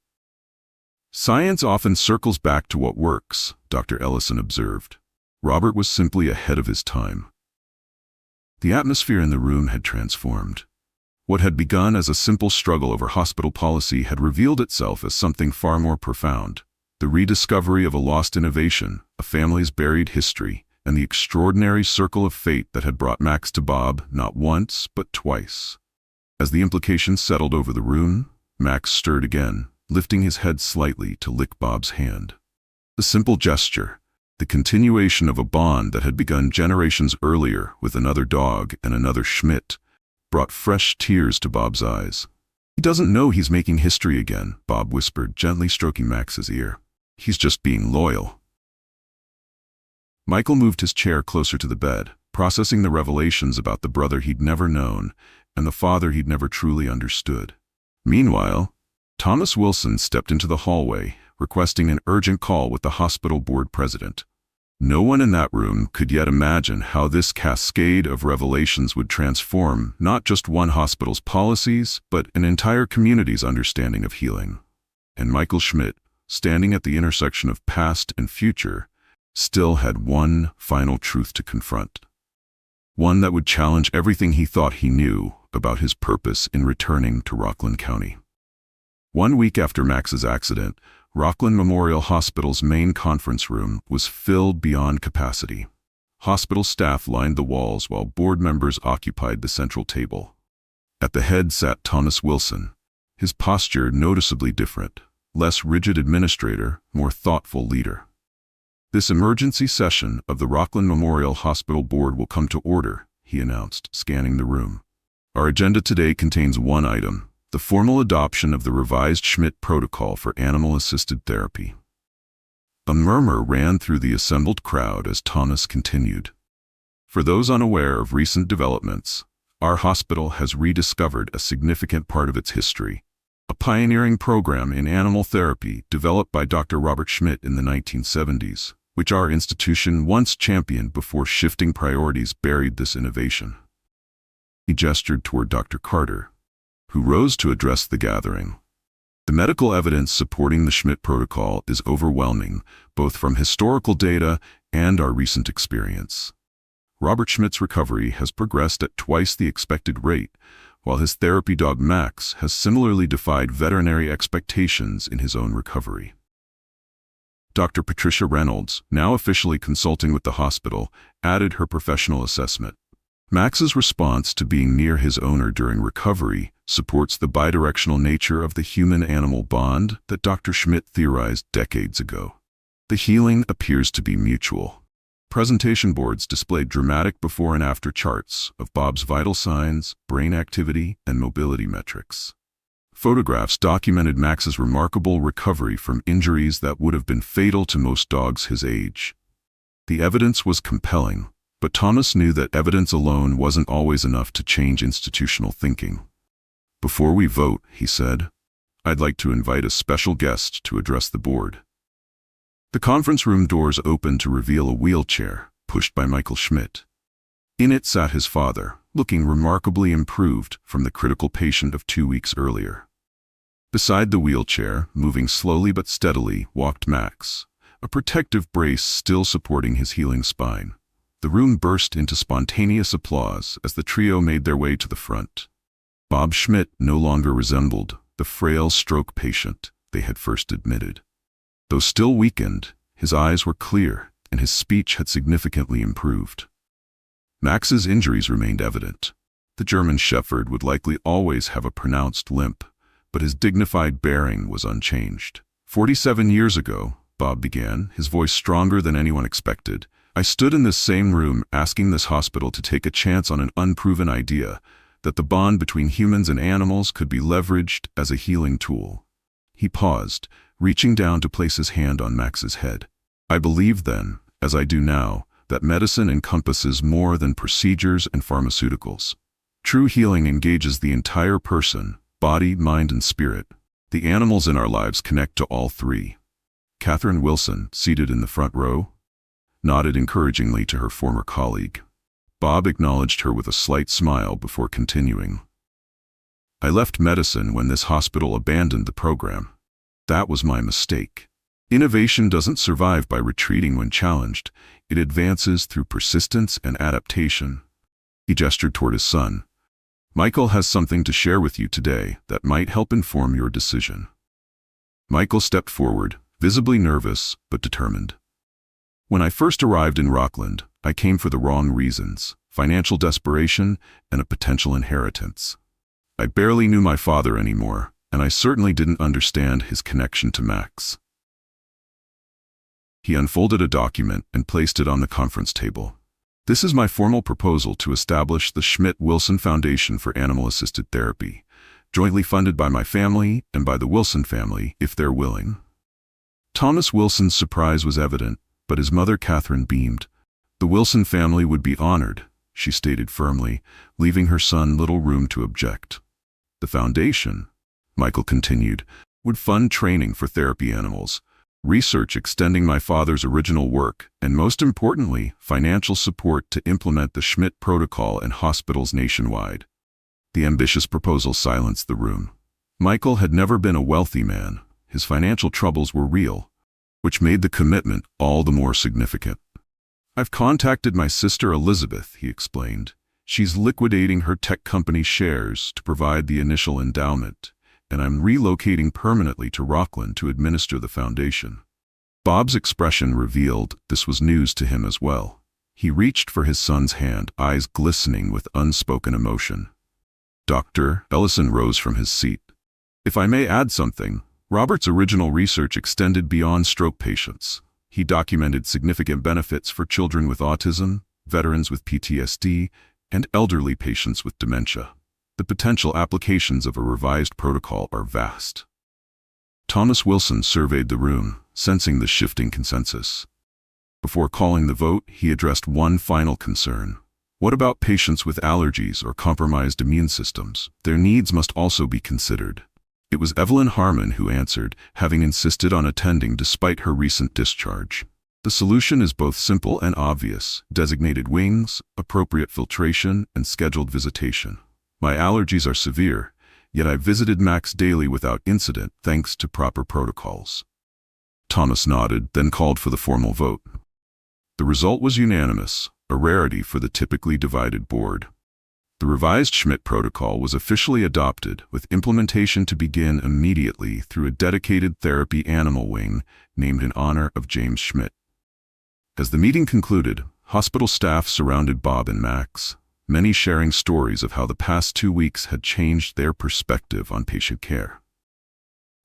Speaker 1: "Science often circles back to what works," Dr. Ellison observed. "Robert was simply ahead of his time." The atmosphere in the room had transformed. What had begun as a simple struggle over hospital policy had revealed itself as something far more profound. The rediscovery of a lost innovation, a family's buried history, and the extraordinary circle of fate that had brought Max to Bob not once, but twice. As the implications settled over the room, Max stirred again, lifting his head slightly to lick Bob's hand. The simple gesture, the continuation of a bond that had begun generations earlier with another dog and another Schmidt, brought fresh tears to Bob's eyes. "He doesn't know he's making history again," Bob whispered, gently stroking Max's ear. "He's just being loyal." Michael moved his chair closer to the bed, processing the revelations about the brother he'd never known and the father he'd never truly understood. Meanwhile, Thomas Wilson stepped into the hallway, requesting an urgent call with the hospital board president. No one in that room could yet imagine how this cascade of revelations would transform not just one hospital's policies, but an entire community's understanding of healing. And Michael Schmidt, standing at the intersection of past and future, still had one final truth to confront. One that would challenge everything he thought he knew about his purpose in returning to Rockland County. 1 week after Max's accident, Rockland Memorial Hospital's main conference room was filled beyond capacity. Hospital staff lined the walls while board members occupied the central table. At the head sat Thomas Wilson, his posture noticeably different, less rigid administrator, more thoughtful leader. "This emergency session of the Rockland Memorial Hospital Board will come to order," he announced, scanning the room. "Our agenda today contains one item: the formal adoption of the revised Schmidt Protocol for animal-assisted therapy." A murmur ran through the assembled crowd as Thomas continued. "For those unaware of recent developments, our hospital has rediscovered a significant part of its history, a pioneering program in animal therapy developed by Dr. Robert Schmidt in the 1970s, which our institution once championed before shifting priorities buried this innovation." He gestured toward Dr. Carter, who rose to address the gathering. "The medical evidence supporting the Schmidt Protocol is overwhelming, both from historical data and our recent experience. Robert Schmidt's recovery has progressed at twice the expected rate, while his therapy dog Max has similarly defied veterinary expectations in his own recovery." Dr. Patricia Reynolds, now officially consulting with the hospital, added her professional assessment. "Max's response to being near his owner during recovery supports the bidirectional nature of the human-animal bond that Dr. Schmidt theorized decades ago. The healing appears to be mutual." Presentation boards displayed dramatic before and after charts of Bob's vital signs, brain activity, and mobility metrics. Photographs documented Max's remarkable recovery from injuries that would have been fatal to most dogs his age. The evidence was compelling, but Thomas knew that evidence alone wasn't always enough to change institutional thinking. "Before we vote," he said, "I'd like to invite a special guest to address the board." The conference room doors opened to reveal a wheelchair, pushed by Michael Schmidt. In it sat his father, looking remarkably improved from the critical patient of 2 weeks earlier. Beside the wheelchair, moving slowly but steadily, walked Max, a protective brace still supporting his healing spine. The room burst into spontaneous applause as the trio made their way to the front. Bob Schmidt no longer resembled the frail stroke patient they had first admitted. Though still weakened, his eyes were clear and his speech had significantly improved. Max's injuries remained evident. The German Shepherd would likely always have a pronounced limp, but his dignified bearing was unchanged. 47 years ago, Bob began, his voice stronger than anyone expected, I stood in this same room asking this hospital to take a chance on an unproven idea, that the bond between humans and animals could be leveraged as a healing tool. He paused, reaching down to place his hand on Max's head. I believed then, as I do now, that medicine encompasses more than procedures and pharmaceuticals. True healing engages the entire person, body, mind, and spirit. The animals in our lives connect to all three. Catherine Wilson, seated in the front row, nodded encouragingly to her former colleague. Bob acknowledged her with a slight smile before continuing. I left medicine when this hospital abandoned the program. That was my mistake. Innovation doesn't survive by retreating when challenged. It advances through persistence and adaptation. He gestured toward his son. "Michael has something to share with you today that might help inform your decision." Michael stepped forward, visibly nervous but determined. "When I first arrived in Rockland, I came for the wrong reasons: financial desperation and a potential inheritance. I barely knew my father anymore, and I certainly didn't understand his connection to Max." He unfolded a document and placed it on the conference table. "This is my formal proposal to establish the Schmidt-Wilson Foundation for Animal-Assisted Therapy, jointly funded by my family and by the Wilson family, if they're willing." Thomas Wilson's surprise was evident, but his mother Catherine beamed. "The Wilson family would be honored," she stated firmly, leaving her son little room to object. "The foundation," Michael continued, "would fund training for therapy animals, research extending my father's original work, and most importantly, financial support to implement the Schmidt protocol in hospitals nationwide." The ambitious proposal silenced the room. Michael had never been a wealthy man. His financial troubles were real, which made the commitment all the more significant. "I've contacted my sister Elizabeth," he explained. "She's liquidating her tech company shares to provide the initial endowment, and I'm relocating permanently to Rockland to administer the foundation." Bob's expression revealed this was news to him as well. He reached for his son's hand, eyes glistening with unspoken emotion. Dr. Ellison rose from his seat. "If I may add something, Robert's original research extended beyond stroke patients. He documented significant benefits for children with autism, veterans with PTSD, and elderly patients with dementia. The potential applications of a revised protocol are vast." Thomas Wilson surveyed the room, sensing the shifting consensus. Before calling the vote, he addressed one final concern. "What about patients with allergies or compromised immune systems? Their needs must also be considered." It was Evelyn Harmon who answered, having insisted on attending despite her recent discharge. "The solution is both simple and obvious: designated wings, appropriate filtration, and scheduled visitation. My allergies are severe, yet I visited Max daily without incident thanks to proper protocols." Thomas nodded, then called for the formal vote. The result was unanimous, a rarity for the typically divided board. The revised Schmidt protocol was officially adopted, with implementation to begin immediately through a dedicated therapy animal wing named in honor of James Schmidt. As the meeting concluded, hospital staff surrounded Bob and Max, many sharing stories of how the past 2 weeks had changed their perspective on patient care.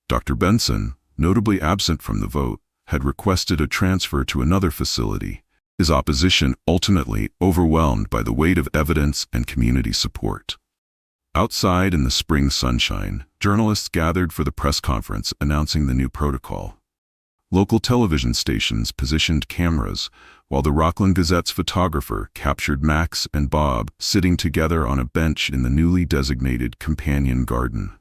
Speaker 1: Dr. Benson, notably absent from the vote, had requested a transfer to another facility, his opposition ultimately overwhelmed by the weight of evidence and community support. Outside in the spring sunshine, journalists gathered for the press conference announcing the new protocol. Local television stations positioned cameras, while the Rockland Gazette's photographer captured Max and Bob sitting together on a bench in the newly designated companion garden,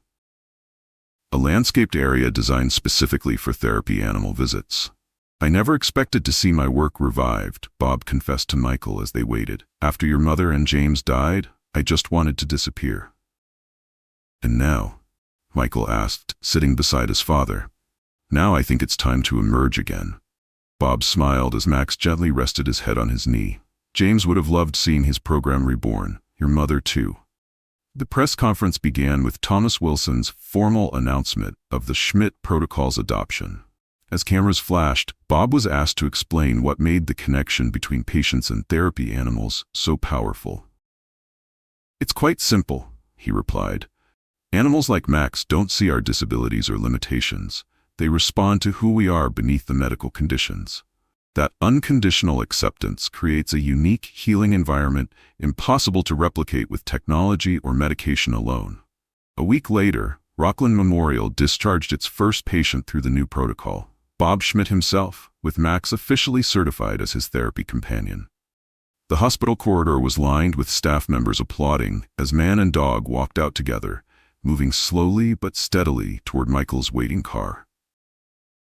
Speaker 1: a landscaped area designed specifically for therapy animal visits. "I never expected to see my work revived," Bob confessed to Michael as they waited. "After your mother and James died, I just wanted to disappear." "And now?" Michael asked, sitting beside his father. "Now I think it's time to emerge again." Bob smiled as Max gently rested his head on his knee. "James would have loved seeing his program reborn. Your mother too." The press conference began with Thomas Wilson's formal announcement of the Schmidt protocol's adoption. As cameras flashed, Bob was asked to explain what made the connection between patients and therapy animals so powerful. "It's quite simple," he replied. "Animals like Max don't see our disabilities or limitations. They respond to who we are beneath the medical conditions. That unconditional acceptance creates a unique healing environment impossible to replicate with technology or medication alone." A week later, Rockland Memorial discharged its first patient through the new protocol, Bob Schmidt himself, with Max officially certified as his therapy companion. The hospital corridor was lined with staff members applauding as man and dog walked out together, moving slowly but steadily toward Michael's waiting car.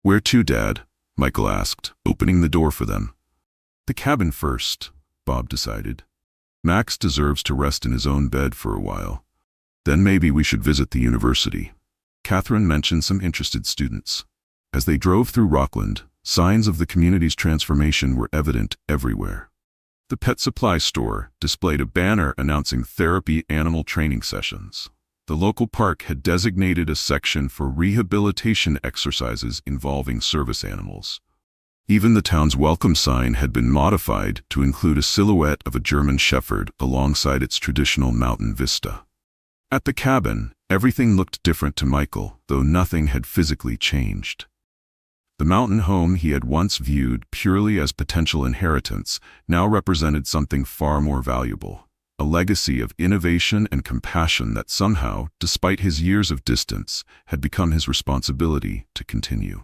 Speaker 1: "Where to, Dad?" Michael asked, opening the door for them. "The cabin first," Bob decided. "Max deserves to rest in his own bed for a while. Then maybe we should visit the university." Catherine mentioned some interested students. As they drove through Rockland, signs of the community's transformation were evident everywhere. The pet supply store displayed a banner announcing therapy animal training sessions. The local park had designated a section for rehabilitation exercises involving service animals. Even the town's welcome sign had been modified to include a silhouette of a German Shepherd alongside its traditional mountain vista. At the cabin, everything looked different to Michael, though nothing had physically changed. The mountain home he had once viewed purely as potential inheritance now represented something far more valuable, a legacy of innovation and compassion that somehow, despite his years of distance, had become his responsibility to continue.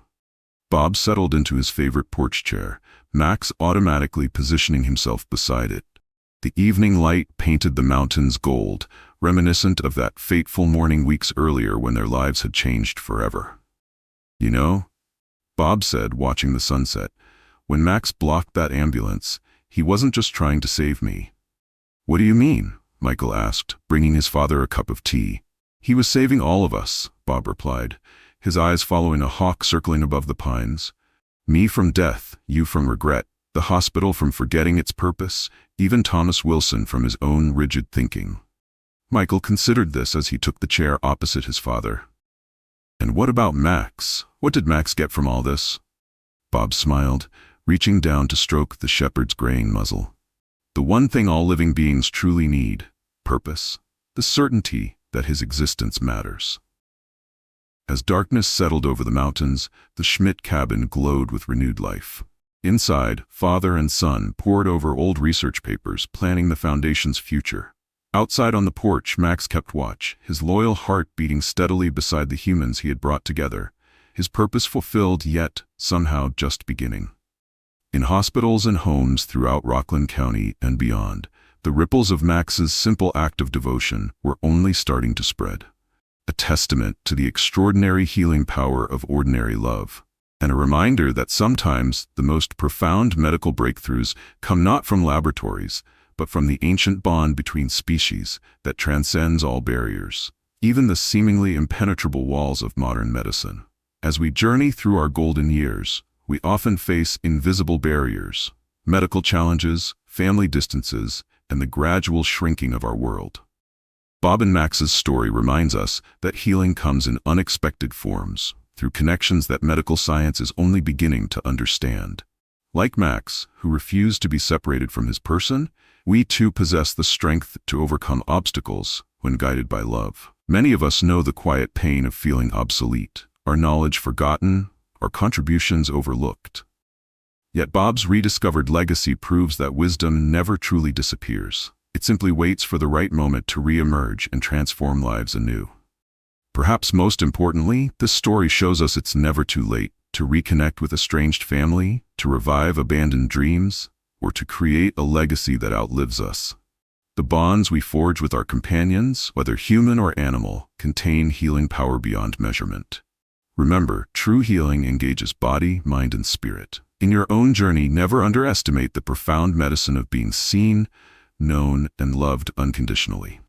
Speaker 1: Bob settled into his favorite porch chair, Max automatically positioning himself beside it. The evening light painted the mountains gold, reminiscent of that fateful morning weeks earlier when their lives had changed forever. "You know," Bob said, watching the sunset, "when Max blocked that ambulance, he wasn't just trying to save me." "What do you mean?" Michael asked, bringing his father a cup of tea. "He was saving all of us," Bob replied, his eyes following a hawk circling above the pines. "Me from death, you from regret, the hospital from forgetting its purpose, even Thomas Wilson from his own rigid thinking." Michael considered this as he took the chair opposite his father. "And what about Max? What did Max get from all this?" Bob smiled, reaching down to stroke the shepherd's graying muzzle. "The one thing all living beings truly need: purpose, the certainty that his existence matters." As darkness settled over the mountains, the Schmidt cabin glowed with renewed life. Inside, father and son pored over old research papers, planning the foundation's future. Outside on the porch, Max kept watch, his loyal heart beating steadily beside the humans he had brought together, his purpose fulfilled yet, somehow, just beginning. In hospitals and homes throughout Rockland County and beyond, the ripples of Max's simple act of devotion were only starting to spread. A testament to the extraordinary healing power of ordinary love, and a reminder that sometimes the most profound medical breakthroughs come not from laboratories, but from the ancient bond between species that transcends all barriers, even the seemingly impenetrable walls of modern medicine. As we journey through our golden years, we often face invisible barriers, medical challenges, family distances, and the gradual shrinking of our world. Bob and Max's story reminds us that healing comes in unexpected forms, through connections that medical science is only beginning to understand. Like Max, who refused to be separated from his person, we too possess the strength to overcome obstacles when guided by love. Many of us know the quiet pain of feeling obsolete, our knowledge forgotten, our contributions overlooked. Yet Bob's rediscovered legacy proves that wisdom never truly disappears. It simply waits for the right moment to re-emerge and transform lives anew. Perhaps most importantly, this story shows us it's never too late to reconnect with estranged family, to revive abandoned dreams, or to create a legacy that outlives us. The bonds we forge with our companions, whether human or animal, contain healing power beyond measurement. Remember, true healing engages body, mind, and spirit. In your own journey, never underestimate the profound medicine of being seen, known, and loved unconditionally.